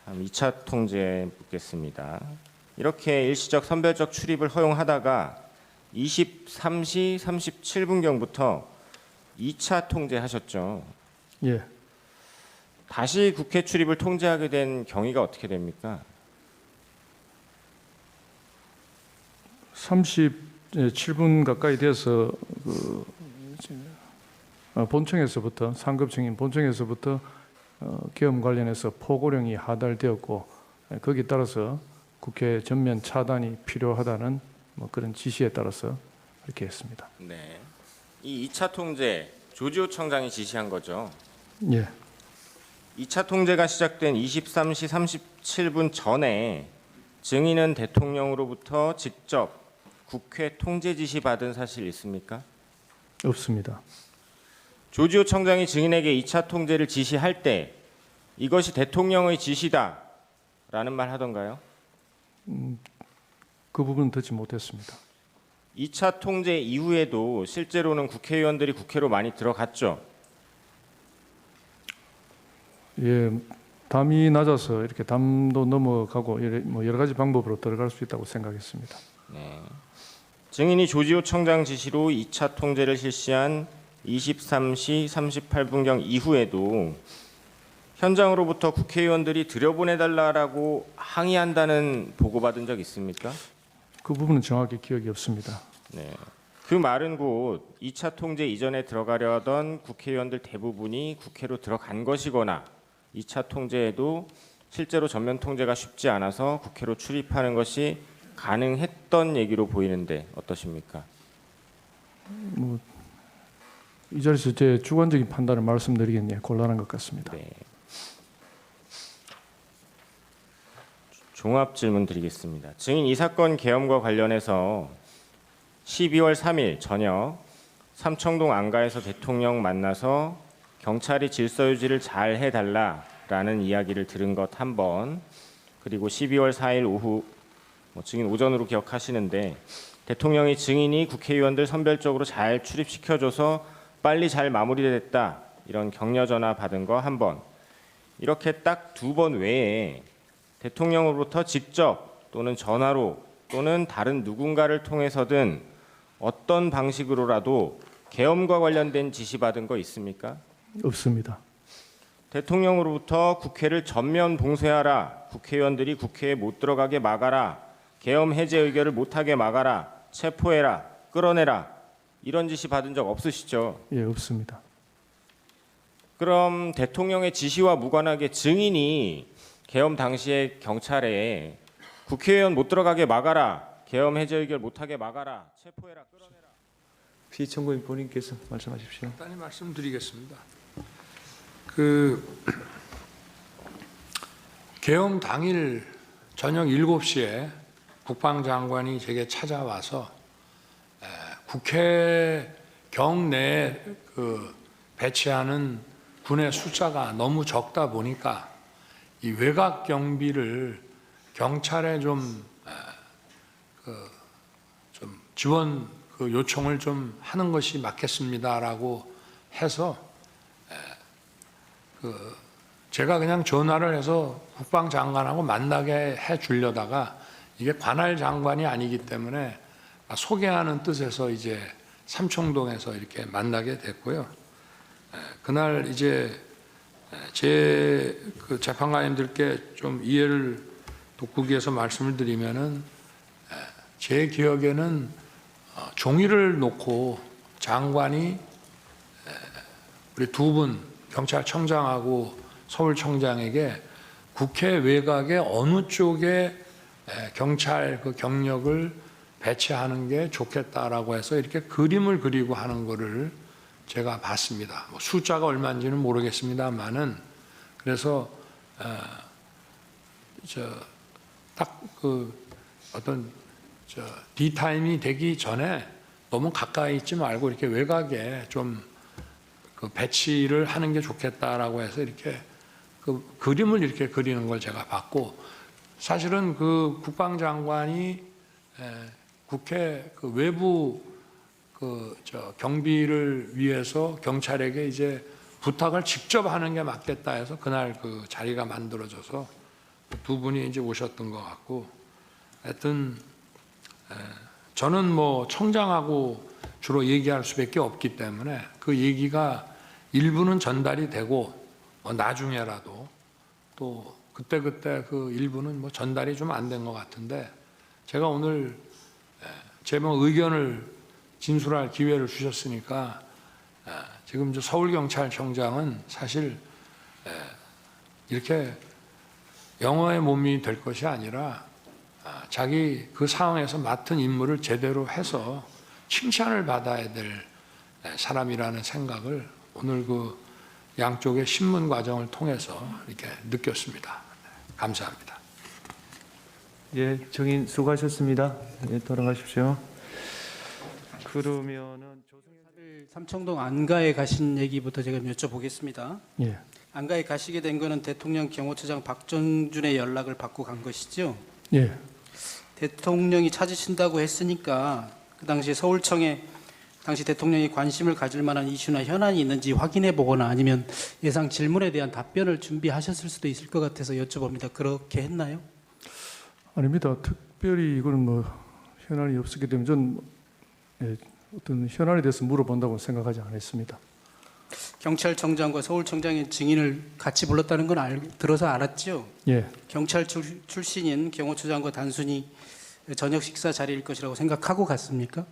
다음 2차 통제 묻겠습니다. 이렇게 일시적 선별적 출입을 허용하다가 23시 37분경부터 2차 통제하셨죠. 예. 다시 국회 출입을 통제하게 된 경위가 어떻게 됩니까? 37분 가까이 돼서 본청에서부터 상급 증인 본청에서부터 계엄 관련해서 포고령이 하달되었고 거기에 따라서 국회 전면 차단이 필요하다는 그런 지시에 따라서 이렇게 했습니다. 네. 이 2차 통제 조지호 청장이 지시한 거죠. 예, 2차 통제가 시작된 23시 37분 전에 증인은 대통령으로부터 직접 국회 통제 지시 받은 사실 있습니까? 없습니다. 조지호 청장이 증인에게 2차 통제를 지시할 때 이것이 대통령의 지시다라는 말 하던가요? 그 부분은 듣지 못했습니다. 2차 통제 이후에도 실제로는 국회의원들이 국회로 많이 들어갔죠. 예, 담이 낮아서 이렇게 담도 넘어가고 여러 가지 방법으로 들어갈 수 있다고 생각했습니다. 네. 증인이 조지호 청장 지시로 2차 통제를 실시한 23시 38분경 이후에도 현장으로부터 국회의원들이 들여보내달라고 항의한다는 보고받은 적 있습니까? 그 부분은 정확히 기억이 없습니다. 네. 그 말은 곧 2차 통제 이전에 들어가려 하던 국회의원들 대부분이 국회로 들어간 것이거나 2차 통제에도 실제로 전면 통제가 쉽지 않아서 국회로 출입하는 것이 가능했던 얘기로 보이는데 어떠십니까? 이 자리에서 제 주관적인 판단을 말씀드리기는 곤란한 것 같습니다. 네. 종합 질문 드리겠습니다. 증인 이 사건 계엄과 관련해서 12월 3일 저녁 삼청동 안가에서 대통령 만나서 경찰이 질서 유지를 잘 해달라라는 이야기를 들은 것 한 번, 그리고 12월 4일 오후 증인 오전으로 기억하시는데 대통령이 증인이 국회의원들 선별적으로 잘 출입시켜줘서 빨리 잘 마무리됐다 이런 격려 전화 받은 거 한 번, 이렇게 딱 2번 외에 대통령으로부터 직접 또는 전화로 또는 다른 누군가를 통해서든 어떤 방식으로라도 계엄과 관련된 지시 받은 거 있습니까? 없습니다. 대통령으로부터 국회를 전면 봉쇄하라, 국회의원들이 국회에 못 들어가게 막아라, 계엄 해제 의결을 못하게 막아라, 체포해라, 끌어내라 이런 지시 받은 적 없으시죠? 예, 없습니다. 그럼 대통령의 지시와 무관하게 증인이 계엄 당시에 경찰에 국회의원 못 들어가게 막아라, 계엄 해제 의결 못하게 막아라, 체포해라, 끌어내라. 피청구인 본인께서 말씀하십시오. 간단히 말씀드리겠습니다. 계엄 당일 저녁 7시에 국방장관이 제게 찾아와서 국회 경내에 배치하는 군의 숫자가 너무 적다 보니까 이 외곽 경비를 경찰에 좀 지원 요청을 좀 하는 것이 맞겠습니다라고 해서 제가 그냥 전화를 해서 국방장관하고 만나게 해 주려다가 이게 관할 장관이 아니기 때문에 소개하는 뜻에서 이제 삼청동에서 이렇게 만나게 됐고요. 그날 이제 제 재판관님들께 좀 이해를 돕기 위해서 말씀을 드리면은 제 기억에는 종이를 놓고 장관이 우리 2분 경찰청장하고 서울청장에게 국회 외곽에 어느 쪽에 경찰 경력을 배치하는 게 좋겠다라고 해서 이렇게 그림을 그리고 하는 거를 제가 봤습니다. 숫자가 얼마인지는 모르겠습니다만은 그래서 딱 어떤 디타임이 되기 전에 너무 가까이 있지 말고 이렇게 외곽에 좀 배치를 하는 게 좋겠다라고 해서 이렇게 그림을 이렇게 그리는 걸 제가 봤고, 사실은 국방장관이 국회 외부 경비를 위해서 경찰에게 이제 부탁을 직접 하는 게 맞겠다 해서 그날 자리가 만들어져서 2분이 이제 오셨던 것 같고, 하여튼 저는 청장하고 주로 얘기할 수밖에 없기 때문에 그 얘기가 일부는 전달이 되고 나중에라도 또 그때 일부는 전달이 좀 안 된 것 같은데, 제가 오늘 제 의견을 진술할 기회를 주셨으니까 지금 저 서울경찰청장은 사실 이렇게 영어의 몸이 될 것이 아니라 자기 그 상황에서 맡은 임무를 제대로 해서 칭찬을 받아야 될 사람이라는 생각을 오늘 그 양쪽의 신문 과정을 통해서 이렇게 느꼈습니다. 감사합니다. 예, 정인 수고하셨습니다. 예, 돌아가십시오. 그러면은 삼청동 안가에 가신 얘기부터 제가 여쭤보겠습니다. 예, 안가에 가시게 된 거는 대통령 경호처장 박정준의 연락을 받고 간 것이죠. 예, 대통령이 찾으신다고 했으니까 그 당시에 서울청에 당시 대통령이 관심을 가질 만한 이슈나 현안이 있는지 확인해 보거나 아니면 예상 질문에 대한 답변을 준비하셨을 수도 있을 것 같아서 여쭤봅니다. 그렇게 했나요? 아닙니다. 특별히 이거는 뭐 현안이 없었기 때문에 전 예, 어떤 현안에 대해서 물어본다고 생각하지 않았습니다. 경찰청장과 서울청장의 증인을 같이 불렀다는 건 들어서 알았죠? 예, 경찰 출신인 경호처장과 단순히 저녁 식사 자리일 것이라고 생각하고 갔습니까?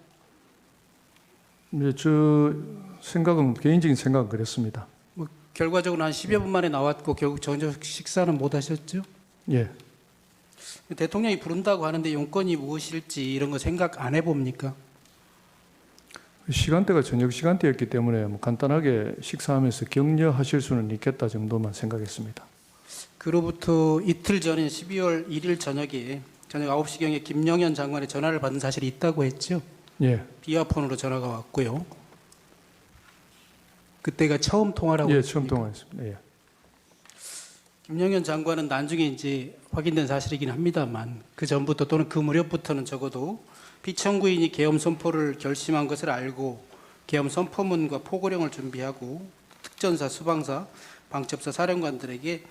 예, 저 생각은 개인적인 생각은 그랬습니다. 뭐 결과적으로 한 10여 분 만에 나왔고 결국 저녁 식사는 못 하셨죠? 예, 대통령이 부른다고 하는데 용건이 무엇일지 이런 거 생각 안 해봅니까? 시간대가 저녁 시간대였기 때문에 뭐 간단하게 식사하면서 격려하실 수는 있겠다 정도만 생각했습니다. 그로부터 이틀 전인 12월 1일 저녁에 저녁 9시경에 김영현 장관의 전화를 받은 사실이 있다고 했죠? 예, 비화폰으로 전화가 왔고요. 그때가 처음 통화라고 예, 했습니까? 처음 통화했습니다. 예. 김영현 장관은 나중에 이제 확인된 사실이긴 합니다만 그 전부터 또는 그 무렵부터는 적어도 피청구인이 계엄 선포를 결심한 것을 알고 계엄 선포문과 포고령을 준비하고 특전사, 수방사, 방첩사 사령관들에게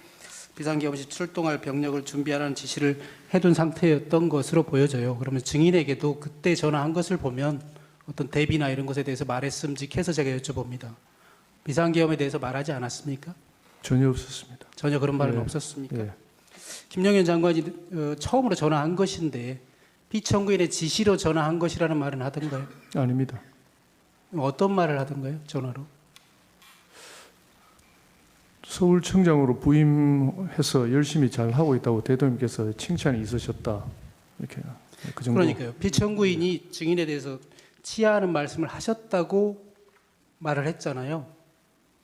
비상계엄 시 출동할 병력을 준비하라는 지시를 해둔 상태였던 것으로 보여져요. 그러면 증인에게도 그때 전화한 것을 보면 어떤 대비나 이런 것에 대해서 말했음직해서 제가 여쭤봅니다. 비상계엄에 대해서 말하지 않았습니까? 전혀 없었습니다. 전혀 그런 말은 예, 없었습니까? 예. 김영현 장관이 처음으로 전화한 것인데 피청구인의 지시로 전화한 것이라는 말은 하던가요? 아닙니다. 어떤 말을 하던가요? 전화로? 서울청장으로 부임해서 열심히 잘 하고 있다고 대통령께서 칭찬이 있으셨다. 이렇게 그 정도. 그러니까요. 피청구인이 증인에 대해서 치하하는 말씀을 하셨다고 말을 했잖아요.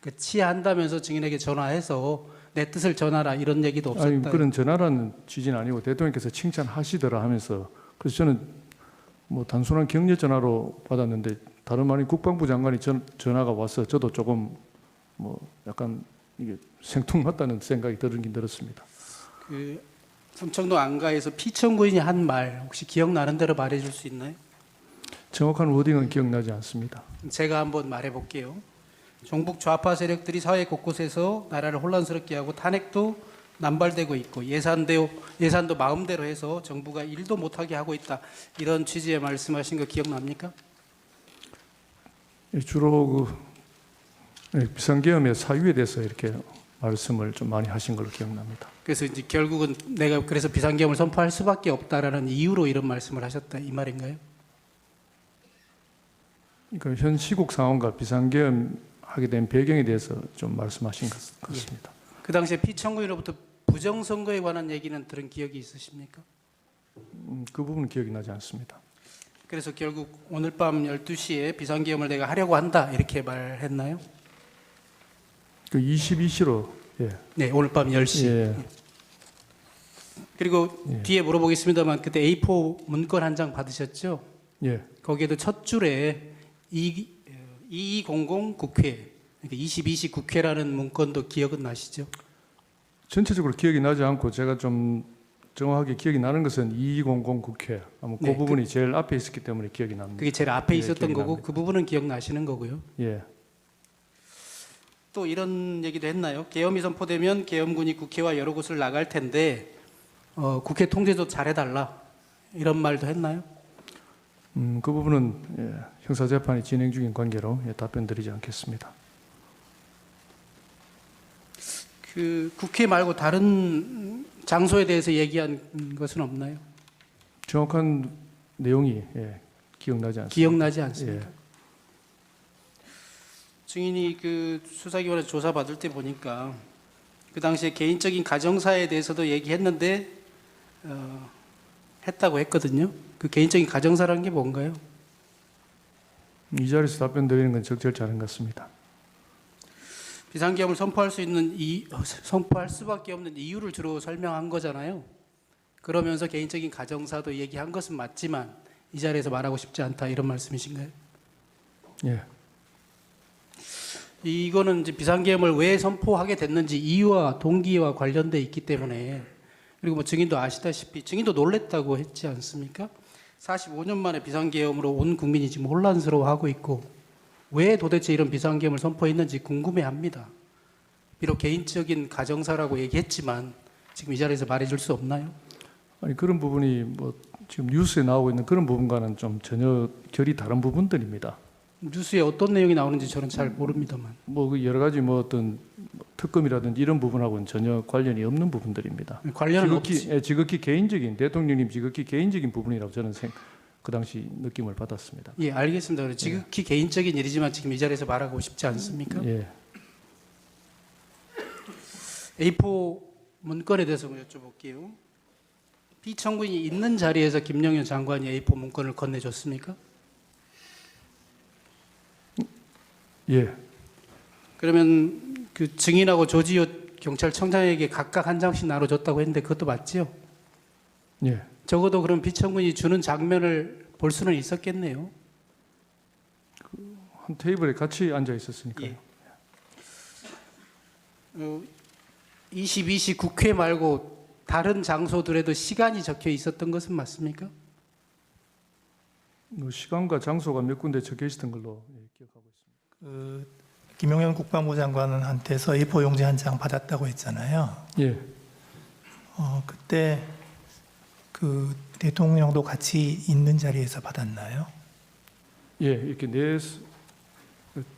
그 치하한다면서 증인에게 전화해서 내 뜻을 전하라 이런 얘기도 없었다. 아니 그런 전화라는 취지는 아니고 대통령께서 칭찬하시더라 하면서 그래서 저는 뭐 단순한 격려 전화로 받았는데 다름 아닌 국방부 장관이 전화가 와서 저도 조금 뭐 약간 이게 생뚱맞다는 생각이 들긴 들었습니다. 그 삼청동 안가에서 피청구인이 한 말 혹시 기억나는 대로 말해줄 수 있나요? 정확한 워딩은 기억나지 않습니다. 제가 한번 말해볼게요. 종북 좌파 세력들이 사회 곳곳에서 나라를 혼란스럽게 하고 탄핵도 남발되고 있고 예산도 마음대로 해서 정부가 일도 못하게 하고 있다. 이런 취지의 말씀하신 거 기억납니까? 주로 비상계엄의 사유에 대해서 이렇게 말씀을 좀 많이 하신 걸로 기억납니다. 그래서 이제 결국은 내가 그래서 비상계엄을 선포할 수밖에 없다라는 이유로 이런 말씀을 하셨다 이 말인가요? 그러니까 현 시국 상황과 비상계엄 하게 된 배경에 대해서 좀 말씀하신 것 같습니다. 그 당시에 피청구인으로부터 부정선거에 관한 얘기는 들은 기억이 있으십니까? 그 부분은 기억이 나지 않습니다. 그래서 결국 오늘 밤 12시에 비상계엄을 내가 하려고 한다 이렇게 말했나요? 그 22시로 예. 네, 오늘 밤 10시. 예. 그리고 예. 뒤에 물어보겠습니다만 그때 A4 문건 한 장 받으셨죠? 예. 거기에도 첫 줄에 2200 국회, 그러니까 22시 국회라는 문건도 기억은 나시죠? 전체적으로 기억이 나지 않고 제가 좀 정확하게 기억이 나는 것은 2200 국회. 아마 그 네, 부분이 제일 앞에 있었기 때문에 기억이 납니다. 그게 제일 앞에 예, 있었던 기억이 거고 납니다. 그 부분은 기억나시는 거고요. 예. 또 이런 얘기도 했나요? 계엄이 선포되면 계엄군이 국회와 여러 곳을 나갈 텐데 국회 통제도 잘해달라 이런 말도 했나요? 그 부분은 예, 형사재판이 진행 중인 관계로 답변드리지 않겠습니다. 그 국회 말고 다른 장소에 대해서 얘기한 것은 없나요? 정확한 내용이 기억나지 않습니다. 기억나지 않습니까? 증인이 그 수사기관에서 조사받을 때 보니까 그 당시에 개인적인 가정사에 대해서도 얘기했는데 했다고 했거든요. 그 개인적인 가정사라는 게 뭔가요? 이 자리에서 답변 드리는 건 적절치 않은 것 같습니다. 비상계엄을 선포할 수밖에 없는 이유를 주로 설명한 거잖아요. 그러면서 개인적인 가정사도 얘기한 것은 맞지만 이 자리에서 말하고 싶지 않다 이런 말씀이신가요? 예. 이거는 이제 비상계엄을 왜 선포하게 됐는지 이유와 동기와 관련돼 있기 때문에 그리고 뭐 증인도 아시다시피 증인도 놀랬다고 했지 않습니까? 45년 만에 비상계엄으로 온 국민이 지금 혼란스러워하고 있고 왜 도대체 이런 비상계엄을 선포했는지 궁금해합니다. 비록 개인적인 가정사라고 얘기했지만 지금 이 자리에서 말해줄 수 없나요? 아니 그런 부분이 뭐 지금 뉴스에 나오고 있는 그런 부분과는 좀 전혀 결이 다른 부분들입니다. 뉴스에 어떤 내용이 나오는지 저는 잘 모릅니다만. 뭐 그 여러 가지 뭐 어떤 특검이라든지 이런 부분하고는 전혀 관련이 없는 부분들입니다. 관련은 없지. 지극히 개인적인 대통령님 지극히 개인적인 부분이라고 저는 그 당시 느낌을 받았습니다. 예, 알겠습니다. 지극히 개인적인 일이지만 지금 이 자리에서 말하고 싶지 않습니까? 예. A4 문건에 대해서 여쭤볼게요. 피청구인이 있는 자리에서 김영현 장관이 A4 문건을 건네줬습니까? 예. 그러면 그 증인하고 조지호 경찰청장에게 각각 한 장씩 나눠줬다고 했는데 그것도 맞죠? 예. 적어도 그럼 피청구인이 주는 장면을 볼 수는 있었겠네요. 한 테이블에 같이 앉아 있었으니까요. 예. 22시 국회 말고 다른 장소들에도 시간이 적혀 있었던 것은 맞습니까? 시간과 장소가 몇 군데 적혀 있었던 걸로 기억하고 있습니다. 김용현 국방부 장관한테서 A4 용지 한 장 받았다고 했잖아요. 예. 그때 그 대통령도 같이 있는 자리에서 받았나요? 예, 이렇게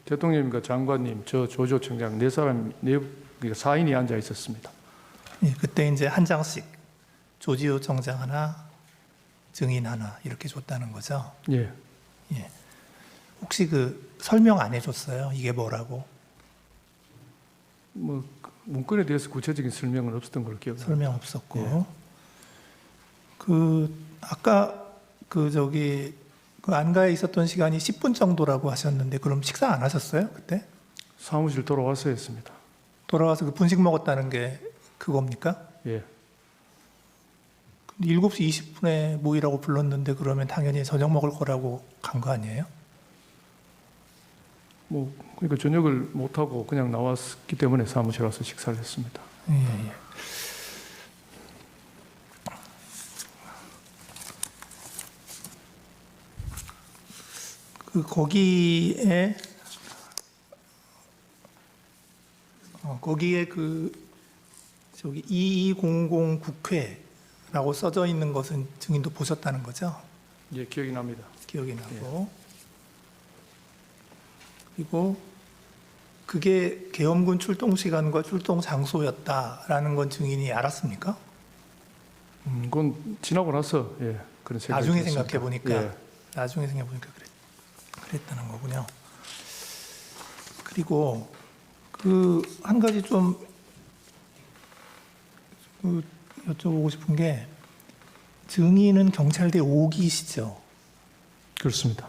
대통령님과 장관님, 저 조조 청장 네 사람 그러니까 4인이 앉아 있었습니다. 예, 그때 이제 한 장씩 조지호 청장 하나, 증인 하나 이렇게 줬다는 거죠. 예. 예. 혹시 그 설명 안 해줬어요? 이게 뭐라고? 뭐 문건에 대해서 구체적인 설명은 없었던 걸로 기억합니다. 설명 없었고. 예. 그 아까 그 안가에 있었던 시간이 10분 정도라고 하셨는데 그럼 식사 안 하셨어요? 그때? 사무실 돌아와서 했습니다. 돌아와서 그 분식 먹었다는 게 그겁니까? 예. 7시 20분에 모이라고 불렀는데 그러면 당연히 저녁 먹을 거라고 간 거 아니에요? 뭐 그러니까 저녁을 못 하고 그냥 나왔기 때문에 사무실 와서 식사를 했습니다. 예, 예. 거기에 그 2200 국회라고 써져 있는 것은 증인도 보셨다는 거죠? 예, 기억이 납니다. 기억이 나고. 그리고 그게 계엄군 출동 시간과 출동 장소였다라는 건 증인이 알았습니까? 그건 지나고 나서 그런 생각이 나중에 들었습니다. 생각해 보니까 예. 나중에 생각해 보니까 그랬다는 거군요. 그리고 그 한 가지 좀 여쭤보고 싶은 게 증인은 경찰대 5기시죠? 그렇습니다.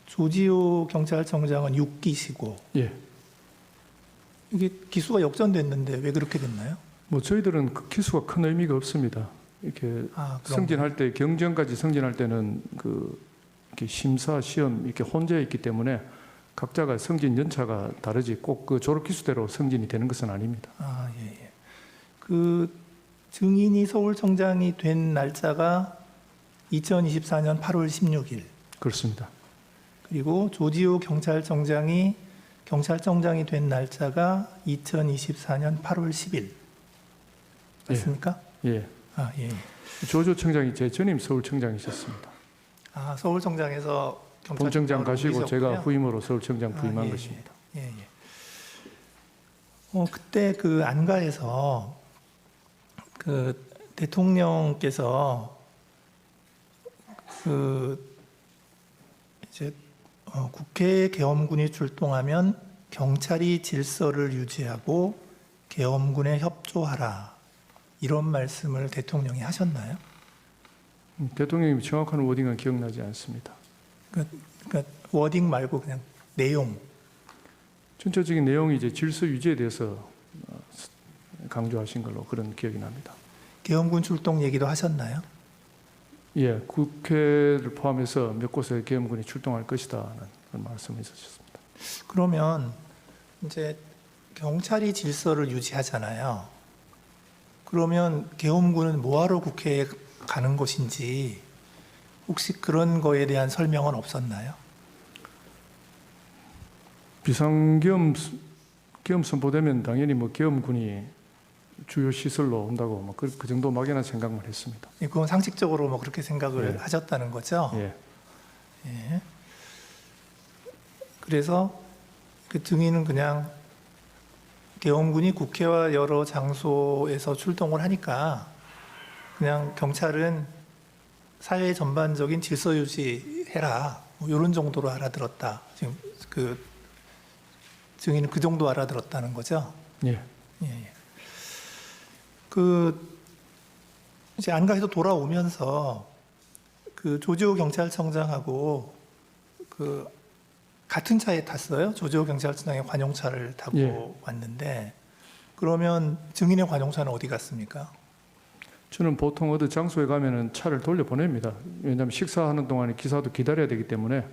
조지호 경찰청장은 6기시고 예. 이게 기수가 역전됐는데 왜 그렇게 됐나요? 뭐 저희들은 그 기수가 큰 의미가 없습니다. 이렇게 승진할 때 경정까지 승진할 때는 이렇게 심사 시험 이렇게 혼재해 있기 때문에 각자가 승진 연차가 다르지 꼭 그 졸업 기수대로 승진이 되는 것은 아닙니다. 아, 예, 예. 그 증인이 서울청장이 된 날짜가 2024년 8월 16일. 그렇습니다. 그리고 조지호 경찰청장이 된 날짜가 2024년 8월 10일. 맞습니까? 예. 아, 예. 조조 청장이 제 전임 서울청장이셨습니다. 아, 서울청장에서 본청장 가시고 제가 후임으로 서울청장 부임한 예, 것입니다. 예, 예. 그때 그 안가에서 그 대통령께서 그 이제 국회 계엄군이 출동하면 경찰이 질서를 유지하고 계엄군에 협조하라 이런 말씀을 대통령이 하셨나요? 대통령님 정확한 워딩은 기억나지 않습니다. 그러니까 워딩 말고 그냥 내용. 전체적인 내용이 이제 질서 유지에 대해서 강조하신 걸로 그런 기억이 납니다. 계엄군 출동 얘기도 하셨나요? 예, 국회를 포함해서 몇 곳에 계엄군이 출동할 것이다는 그런 말씀을 있으셨습니다. 그러면 이제 경찰이 질서를 유지하잖아요. 그러면 계엄군은 뭐하러 국회에 가는 것인지 혹시 그런 거에 대한 설명은 없었나요? 비상계엄 선포되면 당연히 뭐 계엄군이 주요 시설로 온다고 뭐 그 정도 막연한 생각만 했습니다. 그건 상식적으로 뭐 그렇게 생각을 예. 하셨다는 거죠? 예. 예. 그래서 그 증인은 그냥 계엄군이 국회와 여러 장소에서 출동을 하니까 그냥 경찰은 사회 전반적인 질서 유지해라 뭐 이런 정도로 알아들었다. 지금 그 증인은 그 정도 알아들었다는 거죠? 예. 예. 그 이제 안가에서 돌아오면서 그 조지호 경찰청장하고 그 같은 차에 탔어요. 조지호 경찰청장의 관용차를 타고 예. 왔는데 그러면 증인의 관용차는 어디 갔습니까? 저는 보통 어디 장소에 가면은 차를 돌려 보냅니다. 왜냐하면 식사하는 동안에 기사도 기다려야 되기 때문에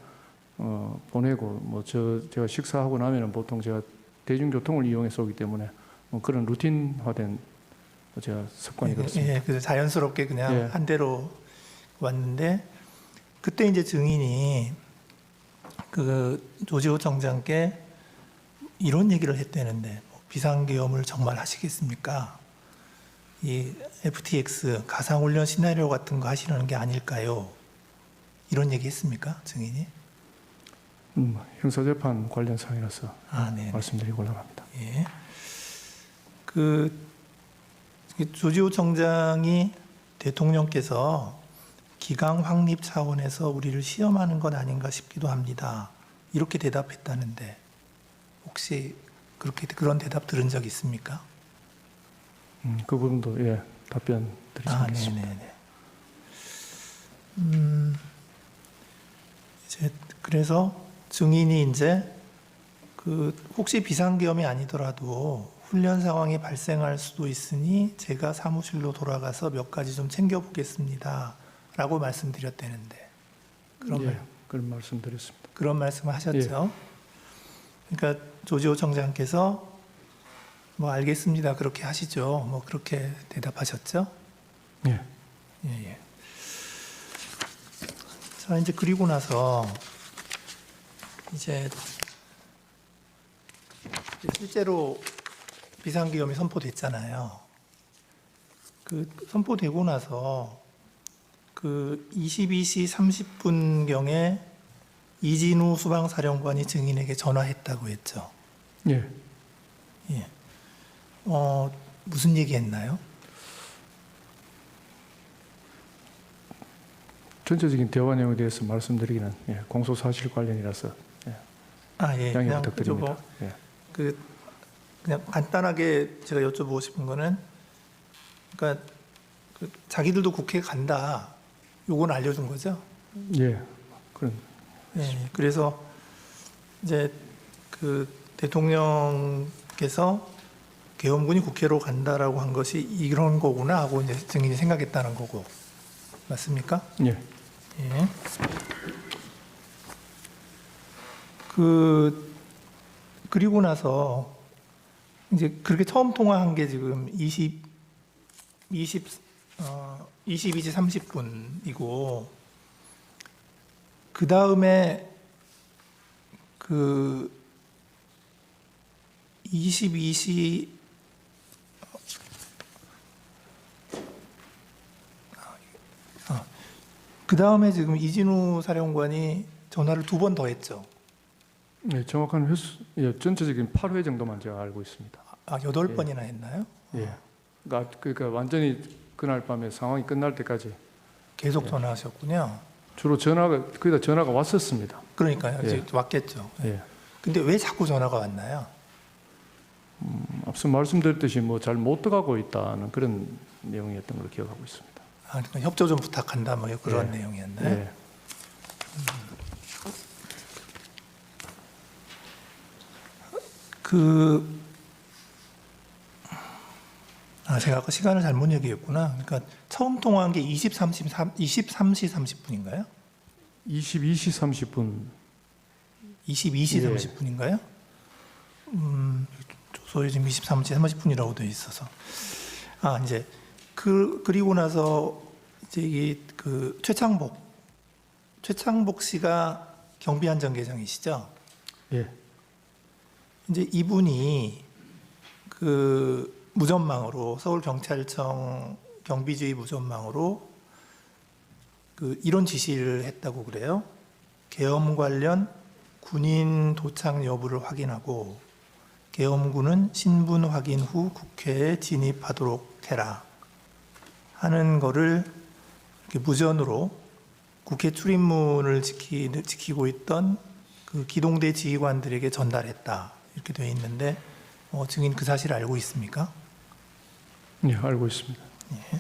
보내고 뭐 제가 식사하고 나면은 보통 제가 대중교통을 이용해서 오기 때문에 뭐 그런 루틴화된 제가 습관이 그렇습니다. 예, 그래서 자연스럽게 그냥 예. 한 대로 왔는데 그때 이제 증인이 그 조지호 청장께 이런 얘기를 했다는데 뭐 비상계엄을 정말 하시겠습니까? 이 FTX 가상훈련 시나리오 같은 거 하시려는 게 아닐까요? 이런 얘기 했습니까? 증인이? 형사재판 관련 사항이라서 네. 말씀드리고 올라갑니다. 예. 그 조지호 청장이 대통령께서 기강 확립 차원에서 우리를 시험하는 건 아닌가 싶기도 합니다. 이렇게 대답했다는데 혹시 그런 대답 들은 적 있습니까? 그 부분도 예 답변 드리겠습니다. 네네. 이제 그래서 증인이 이제 그 혹시 비상계엄이 아니더라도 훈련 상황이 발생할 수도 있으니 제가 사무실로 돌아가서 몇 가지 좀 챙겨보겠습니다. 라고 말씀드렸다는데 그런 말씀드렸습니다. 그런 말씀을 하셨죠. 그러니까 조지호 청장께서 뭐 알겠습니다. 그렇게 하시죠. 뭐 그렇게 대답하셨죠. 예. 예. 자, 이제 그리고 나서 이제 실제로 비상계엄이 선포됐잖아요. 그 선포되고 나서 그 22시 30분경에 이진우 수방사령관이 증인에게 전화했다고 했죠. 예. 예. 무슨 얘기했나요? 전체적인 대화 내용에 대해서 말씀드리기는 공소 사실 관련이라서 예. 양해 부탁드립니다. 그냥 간단하게 제가 여쭤보고 싶은 거는, 그러니까 자기들도 국회에 간다. 요건 알려준 거죠? 예, 그런. 예. 그래서 이제 그 대통령께서 계엄군이 국회로 간다라고 한 것이 이런 거구나 하고 이제 증인이 생각했다는 거고, 맞습니까? 예. 예. 그리고 나서 이제 그렇게 처음 통화한 게 지금 22시 30분이고, 그 다음에 그 22시 그 다음에 지금 이진우 사령관이 전화를 2번 더 했죠. 네, 정확한 횟수, 전체적인 8회 정도만 제가 알고 있습니다. 8번이나 했나요? 예. 그러니까 완전히 그날 밤에 상황이 끝날 때까지 계속 전화하셨군요. 주로 거기다 전화가 왔었습니다. 그러니까요. 이제 왔겠죠. 예. 근데 왜 자꾸 전화가 왔나요? 앞서 말씀드렸듯이 뭐 잘 못 들어가고 있다는 그런 내용이었던 걸로 기억하고 있습니다. 아, 그러니까 협조 좀 부탁한다 뭐 그런 네. 내용이었나요? 네. 제가 아까 시간을 잘못 얘기했구나. 그러니까 처음 통화한 게 23시 30분인가요? 22시 30분. 22시 예. 30분인가요? 조서에 지금 23시 30분이라고 되어 있어서. 이제 그리고 나서 이제 이게 그 최창복 씨가 경비안전계장이시죠? 예. 이제 이분이 그 무전망으로 서울경찰청 경비주의 무전망으로 그 이런 지시를 했다고 그래요. 계엄 관련 군인 도착 여부를 확인하고 계엄군은 신분 확인 후 국회에 진입하도록 해라 하는 거를 이렇게 무전으로 국회 출입문을 지키고 있던 그 기동대 지휘관들에게 전달했다 이렇게 되어 있는데 증인 그 사실을 알고 있습니까? 네, 알고 있습니다. 예.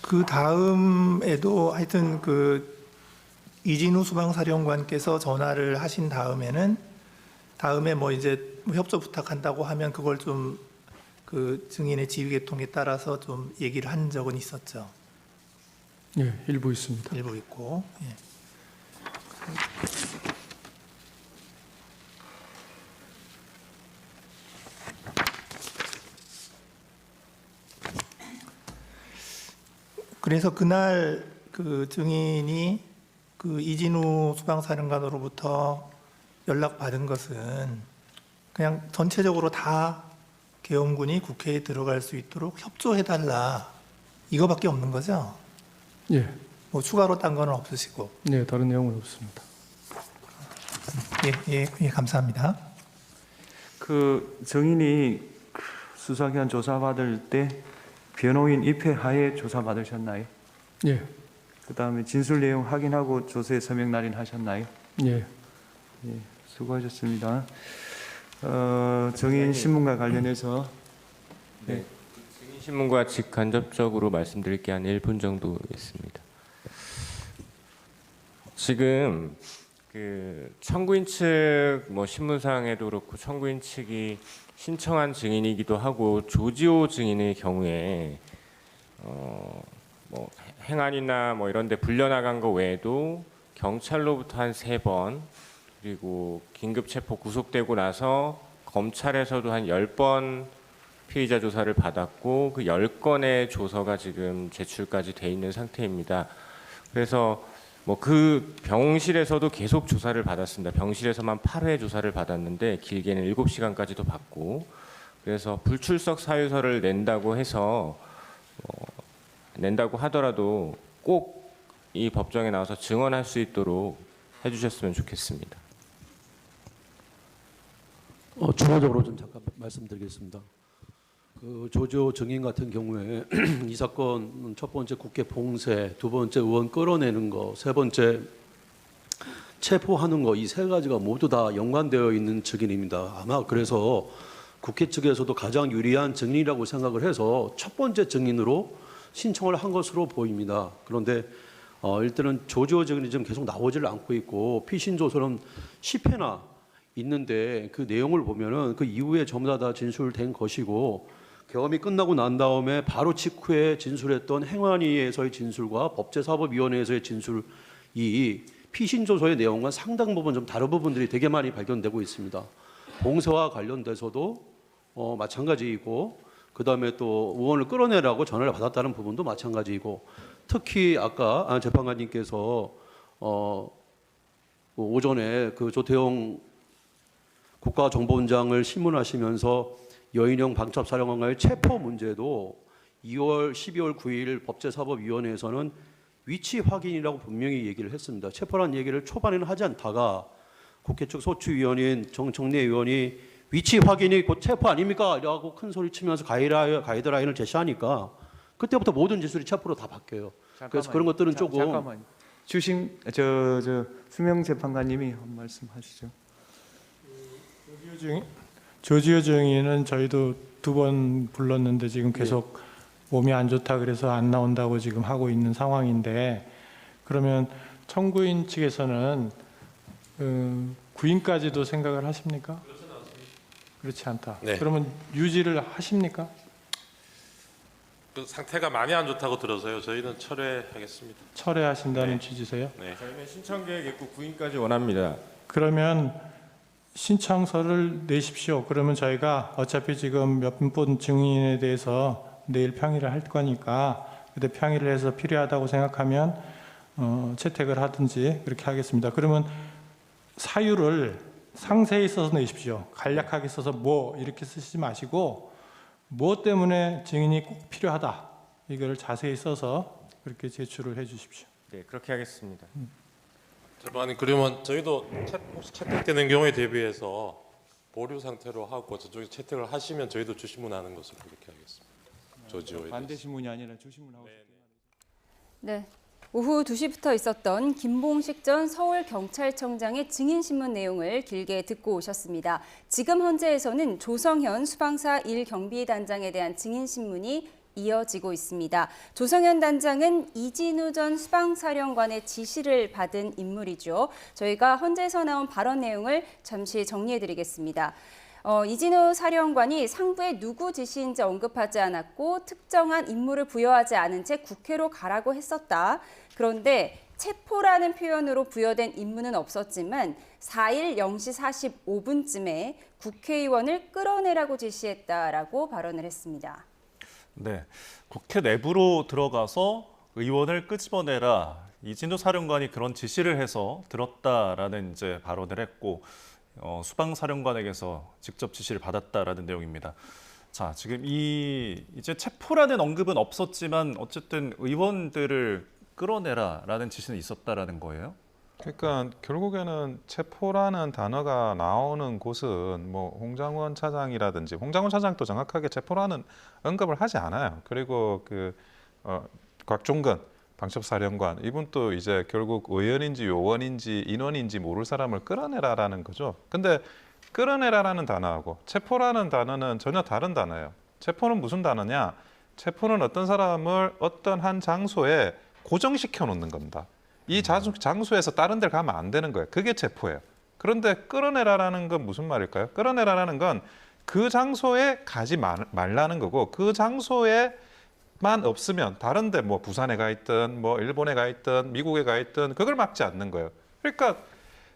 그 다음에도 하여튼 그 이진우 수방사령관께서 전화를 하신 다음에 뭐 이제 협조 부탁한다고 하면 그걸 좀 그 증인의 지휘계통에 따라서 좀 얘기를 한 적은 있었죠. 예, 일부 있습니다. 일부 있고. 예. 그래서 그날 그 증인이 그 이진우 수방사령관으로부터 연락받은 것은 그냥 전체적으로 다 계엄군이 국회에 들어갈 수 있도록 협조해달라 이거밖에 없는 거죠? 예. 뭐 추가로 딴 거는 없으시고. 네, 다른 내용은 없습니다. 예, 감사합니다. 그 증인이 수사기관 조사받을 때 변호인 입회 하에 조사받으셨나요? 예. 그다음에 진술 내용 확인하고 조서에 서명 날인하셨나요? 예. 예, 수고하셨습니다. 증인 신문과 관련해서 네. 증인 신문과 직간접적으로 말씀드릴 게 한 1분 정도 있습니다. 지금 그 청구인 측 뭐 신문상에도 그렇고 청구인 측이 신청한 증인이기도 하고 조지호 증인의 경우에 뭐 행안이나 뭐 이런 데 불려나간 거 외에도 경찰로부터 한 3번 그리고 긴급 체포 구속되고 나서 검찰에서도 한 10번 피의자 조사를 받았고 그 10건의 조서가 지금 제출까지 돼 있는 상태입니다. 그래서 뭐 그 병실에서도 계속 조사를 받았습니다. 병실에서만 8회 조사를 받았는데 길게는 7시간까지도 받고 그래서 불출석 사유서를 낸다고 해서 낸다고 하더라도 꼭 이 법정에 나와서 증언할 수 있도록 해주셨으면 좋겠습니다. 추가적으로 좀 잠깐 말씀드리겠습니다. 그 조지호 증인 같은 경우에 이 사건 첫 번째 국회 봉쇄, 두 번째 의원 끌어내는 거, 세 번째 체포하는 거 이 3가지가 모두 다 연관되어 있는 증인입니다. 아마 그래서 국회 측에서도 가장 유리한 증인이라고 생각을 해서 첫 번째 증인으로 신청을 한 것으로 보입니다. 그런데 일단은 조지호 증인이 지금 계속 나오지를 않고 있고 피신 조서는 10회나 있는데 그 내용을 보면은 그 이후에 전부 다 진술된 것이고 계엄이 끝나고 난 다음에 바로 직후에 진술했던 행안위에서의 진술과 법제사법위원회에서의 진술 이 피신 조서의 내용과 상당 부분 좀 다른 부분들이 되게 많이 발견되고 있습니다. 봉쇄와 관련돼서도 마찬가지이고 그다음에 또 의원을 끌어내라고 전화를 받았다는 부분도 마찬가지이고 특히 아까 재판관님께서 오전에 그 조태용 국가정보원장을 신문하시면서 여인영 방첩사령관과의 체포 문제도 12월 9일 법제사법위원회에서는 위치 확인이라고 분명히 얘기를 했습니다. 체포란 얘기를 초반에는 하지 않다가 국회 측 소추위원인 정청래 의원이 위치 확인이 곧 체포 아닙니까? 라고 큰 소리 치면서 가이드라인을 제시하니까 그때부터 모든 진술이 체포로 다 바뀌어요. 그래서 그런 것들은 조금 잠깐만요. 주심 수명 재판관님이 한 말씀하시죠. 조지호 증인은 저희도 2번 불렀는데 지금 계속 몸이 안 좋다 그래서 안 나온다고 지금 하고 있는 상황인데, 그러면 청구인 측에서는 구인까지도 생각을 하십니까? 그렇지 않다. 네. 그러면 유지를 하십니까? 그 상태가 많이 안 좋다고 들어서요. 저희는 철회하겠습니다. 철회하신다는 네. 취지세요? 네. 저희는 신청 계획 있고 구인까지 원합니다. 그러면 신청서를 내십시오. 그러면 저희가 어차피 지금 몇 분 증인에 대해서 내일 평의를 할 거니까 그때 평의를 해서 필요하다고 생각하면 채택을 하든지 그렇게 하겠습니다. 그러면 사유를 상세히 써서 내십시오. 간략하게 써서 뭐 이렇게 쓰시지 마시고 뭐 때문에 증인이 꼭 필요하다 이걸 자세히 써서 그렇게 제출을 해 주십시오. 네, 그렇게 하겠습니다. 재판이 그러면 저희도 혹시 채택되는 경우에 대비해서 보류 상태로 하고 저쪽에 채택을 하시면 저희도 주신문하는 것으로 그렇게 하겠습니다. 조지호에 반대 대해서. 신문이 아니라 주신문하고 싶습니다. 네. 오후 2시부터 있었던 김봉식 전 서울경찰청장의 증인신문 내용을 길게 듣고 오셨습니다. 지금 현재에서는 조성현 수방사 1경비단장에 대한 증인신문이 이어지고 있습니다. 조성현 단장은 이진우 전 수방사령관의 지시를 받은 인물이죠. 저희가 헌재에서 나온 발언 내용을 잠시 정리해드리겠습니다. 이진우 사령관이 상부에 누구 지시인지 언급하지 않았고 특정한 임무를 부여하지 않은 채 국회로 가라고 했었다. 그런데 체포라는 표현으로 부여된 임무는 없었지만 4일 0시 45분쯤에 국회의원을 끌어내라고 지시했다라고 발언을 했습니다. 네, 국회 내부로 들어가서 의원을 끄집어내라. 이진우 사령관이 그런 지시를 해서 들었다라는 이제 발언을 했고 수방 사령관에게서 직접 지시를 받았다라는 내용입니다. 자, 지금 이제 체포라는 언급은 없었지만 어쨌든 의원들을 끌어내라라는 지시는 있었다라는 거예요. 그러니까 결국에는 체포라는 단어가 나오는 곳은 뭐 홍장원 차장이라든지 홍장원 차장도 정확하게 체포라는 언급을 하지 않아요. 그리고 곽종근 방첩사령관 이분도 이제 결국 의원인지 요원인지 인원인지 모를 사람을 끌어내라라는 거죠. 근데 끌어내라라는 단어하고 체포라는 단어는 전혀 다른 단어예요. 체포는 무슨 단어냐? 체포는 어떤 사람을 어떤 한 장소에 고정시켜 놓는 겁니다. 이 장소에서 다른 데를 가면 안 되는 거예요. 그게 체포예요. 그런데 끌어내라라는 건 무슨 말일까요? 끌어내라라는 건 그 장소에 가지 말라는 거고 그 장소에만 없으면 다른 데 뭐 부산에 가 있든 뭐 일본에 가 있든 미국에 가 있든 그걸 막지 않는 거예요. 그러니까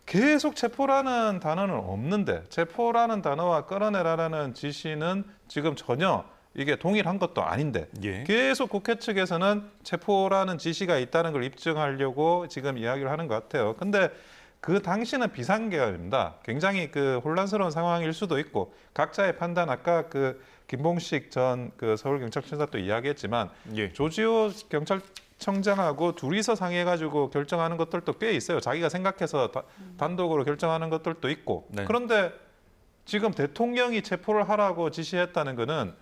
계속 체포라는 단어는 없는데 체포라는 단어와 끌어내라라는 지시는 지금 전혀 이게 동일한 것도 아닌데 계속 국회 측에서는 체포라는 지시가 있다는 걸 입증하려고 지금 이야기를 하는 것 같아요. 근데 그 당시는 비상계엄입니다. 굉장히 혼란스러운 상황일 수도 있고 각자의 판단 아까 김봉식 전 서울경찰청장도 이야기했지만 조지호 경찰청장하고 둘이서 상의해가지고 결정하는 것들도 꽤 있어요. 자기가 생각해서 단독으로 결정하는 것들도 있고 그런데 지금 대통령이 체포를 하라고 지시했다는 거는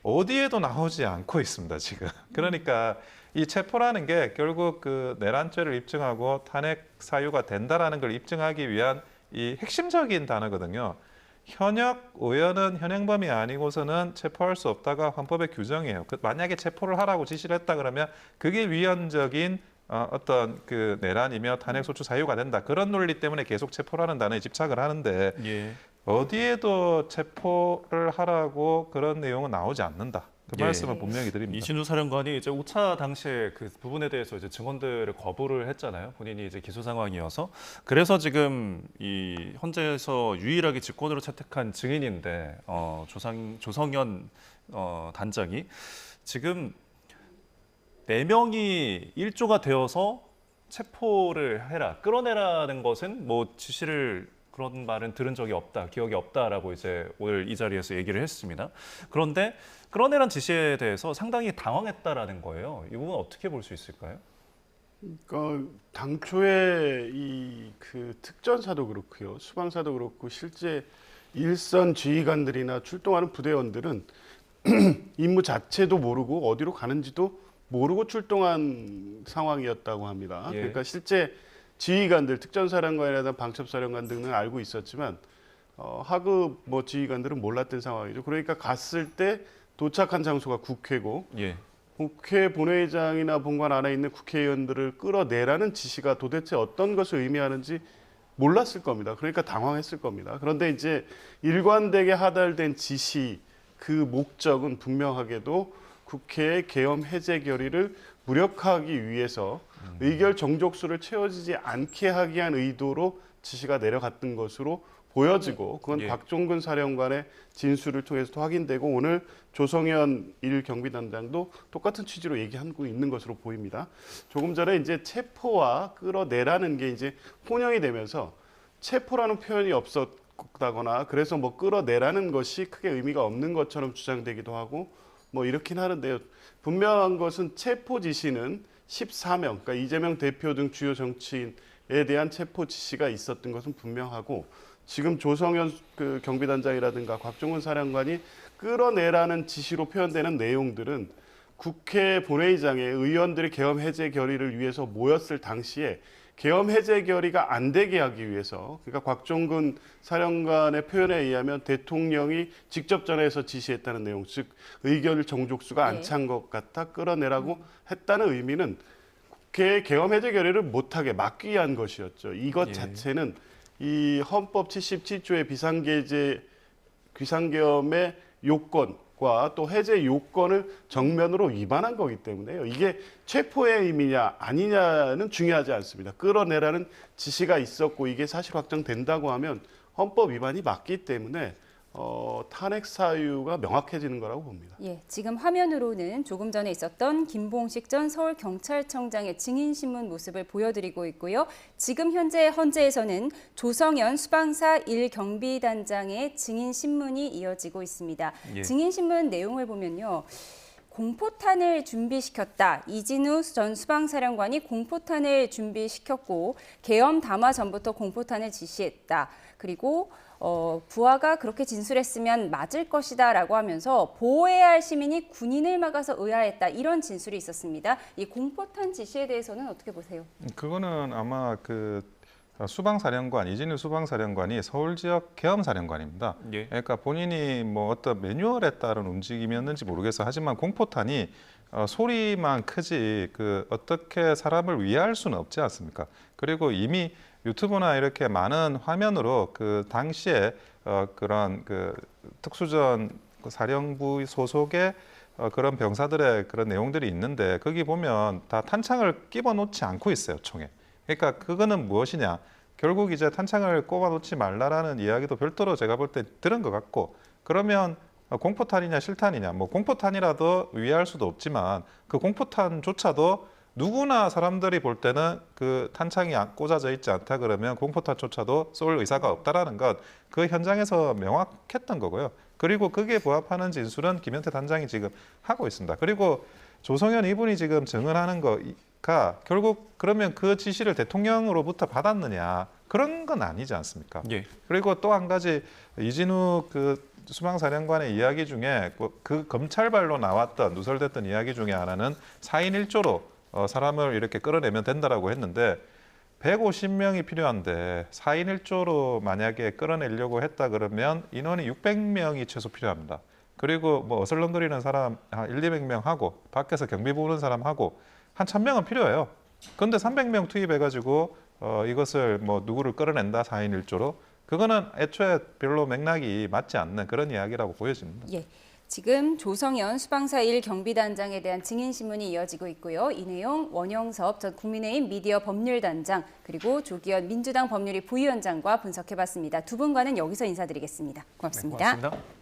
어디에도 나오지 않고 있습니다, 지금. 그러니까 이 체포라는 게 결국 내란죄를 입증하고 탄핵 사유가 된다라는 걸 입증하기 위한 이 핵심적인 단어거든요. 현역 의원은 현행범이 아니고서는 체포할 수 없다가 헌법의 규정이에요. 만약에 체포를 하라고 지시를 했다 그러면 그게 위헌적인 어떤 내란이며 탄핵 소추 사유가 된다. 그런 논리 때문에 계속 체포라는 단어에 집착을 하는데 어디에도 체포를 하라고 그런 내용은 나오지 않는다. 그 말씀을 분명히 드립니다. 이진우 사령관이 이제 5차 당시에 그 부분에 대해서 이제 증언들을 거부를 했잖아요. 본인이 이제 기소 상황이어서. 그래서 지금 이 현재에서 유일하게 직권으로 채택한 증인인데 조성현 단장이 지금 4명이 일조가 되어서 체포를 해라, 끌어내라는 것은 뭐 지시를 그런 말은 들은 적이 없다, 기억이 없다라고 이제 오늘 이 자리에서 얘기를 했습니다. 그런데 끌어내란 지시에 대해서 상당히 당황했다라는 거예요. 이 부분 어떻게 볼 수 있을까요? 그러니까 당초에 특전사도 그렇고요, 수방사도 그렇고 실제 일선 지휘관들이나 출동하는 부대원들은 임무 자체도 모르고 어디로 가는지도 모르고 출동한 상황이었다고 합니다. 예. 그러니까 실제 지휘관들, 특전사령관이라든가 방첩사령관 등은 알고 있었지만 하급 뭐 지휘관들은 몰랐던 상황이죠. 그러니까 갔을 때 도착한 장소가 국회고 예. 국회 본회의장이나 본관 안에 있는 국회의원들을 끌어내라는 지시가 도대체 어떤 것을 의미하는지 몰랐을 겁니다. 그러니까 당황했을 겁니다. 그런데 이제 일관되게 하달된 지시, 그 목적은 분명하게도 국회의 계엄 해제 결의를 무력화하기 위해서 의결 정족수를 채워지지 않게 하기 위한 의도로 지시가 내려갔던 것으로 보여지고 그건 예. 박종근 사령관의 진술을 통해서 확인되고 오늘 조성현 1경비단장도 똑같은 취지로 얘기하고 있는 것으로 보입니다. 조금 전에 이제 체포와 끌어내라는 게 이제 혼용이 되면서 체포라는 표현이 없었다거나 그래서 뭐 끌어내라는 것이 크게 의미가 없는 것처럼 주장되기도 하고 뭐 이렇긴 하는데요. 분명한 것은 체포 지시는 14명, 그러니까 이재명 대표 등 주요 정치인에 대한 체포 지시가 있었던 것은 분명하고 지금 조성현 그 경비단장이라든가 곽종근 사령관이 끌어내라는 지시로 표현되는 내용들은 국회 본회의장에 의원들이 계엄 해제 결의를 위해서 모였을 당시에 계엄 해제 결의가 안 되게 하기 위해서 그러니까 곽종근 사령관의 표현에 의하면 대통령이 직접 전해서 지시했다는 내용, 즉 의결 정족수가 안 찬 것 같아 끌어내라고 했다는 의미는 국회의 계엄 해제 결의를 못하게 막기 위한 것이었죠. 이것 자체는 이 헌법 77조의 비상계엄의 요건과 또 해제 요건을 정면으로 위반한 거기 때문에요. 이게 체포의 의미냐 아니냐는 중요하지 않습니다. 끌어내라는 지시가 있었고 이게 사실 확정된다고 하면 헌법 위반이 맞기 때문에 탄핵 사유가 명확해지는 거라고 봅니다. 예, 지금 화면으로는 조금 전에 있었던 김봉식 전 서울경찰청장의 증인신문 모습을 보여드리고 있고요. 지금 현재 헌재에서는 조성현 수방사 1경비단장의 증인신문이 이어지고 있습니다. 예. 증인신문 내용을 보면요. 공포탄을 준비시켰다. 이진우 전 수방사령관이 공포탄을 준비시켰고 계엄 담화 전부터 공포탄을 지시했다. 그리고 부하가 그렇게 진술했으면 맞을 것이다 라고 하면서 보호해야 할 시민이 군인을 막아서 의아했다. 이런 진술이 있었습니다. 이 공포탄 지시에 대해서는 어떻게 보세요? 그거는 아마 그 수방사령관, 이진우 수방사령관이 서울 지역 계엄사령관입니다. 예. 그러니까 본인이 뭐 어떤 매뉴얼에 따른 움직임이었는지 모르겠어. 하지만 공포탄이 소리만 크지 그 어떻게 사람을 위해할 수는 없지 않습니까? 그리고 이미 유튜브나 이렇게 많은 화면으로 그 당시에 그런 그 특수전 사령부 소속의 그런 병사들의 그런 내용들이 있는데 거기 보면 다 탄창을 끼워 놓지 않고 있어요, 총에. 그러니까 그거는 무엇이냐? 결국 이제 탄창을 꼽아 놓지 말라라는 이야기도 별도로 제가 볼 때 들은 것 같고 그러면 공포탄이냐 실탄이냐 뭐 공포탄이라도 위해할 수도 없지만 그 공포탄조차도 누구나 사람들이 볼 때는 그 탄창이 꽂아져 있지 않다 그러면 공포탄조차도 쏠 의사가 없다라는 것 그 현장에서 명확했던 거고요. 그리고 그게 부합하는 진술은 김현태 단장이 지금 하고 있습니다. 그리고 조성현 이분이 지금 증언하는 거가 결국 그러면 그 지시를 대통령으로부터 받았느냐 그런 건 아니지 않습니까? 예. 그리고 또 한 가지 이진우 그 수방사령관의 이야기 중에 그 검찰발로 나왔던 누설됐던 이야기 중에 하나는 4인 1조로 사람을 이렇게 끌어내면 된다라고 했는데 150명이 필요한데 4인 1조로 만약에 끌어내려고 했다 그러면 인원이 600명이 최소 필요합니다. 그리고 뭐 어슬렁거리는 사람 한 200명 하고 밖에서 경비 보는 사람 하고 한 1000명은 필요해요. 그런데 300명 투입해가지고 이것을 뭐 누구를 끌어낸다 4인 1조로 그거는 애초에 별로 맥락이 맞지 않는 그런 이야기라고 보여집니다. 예. 지금 조성현 수방사 1경비단장에 대한 증인신문이 이어지고 있고요. 이 내용 원영섭 전 국민의힘 미디어 법률단장 그리고 조기현 민주당 법률위 부위원장과 분석해봤습니다. 두 분과는 여기서 인사드리겠습니다. 고맙습니다. 네, 고맙습니다.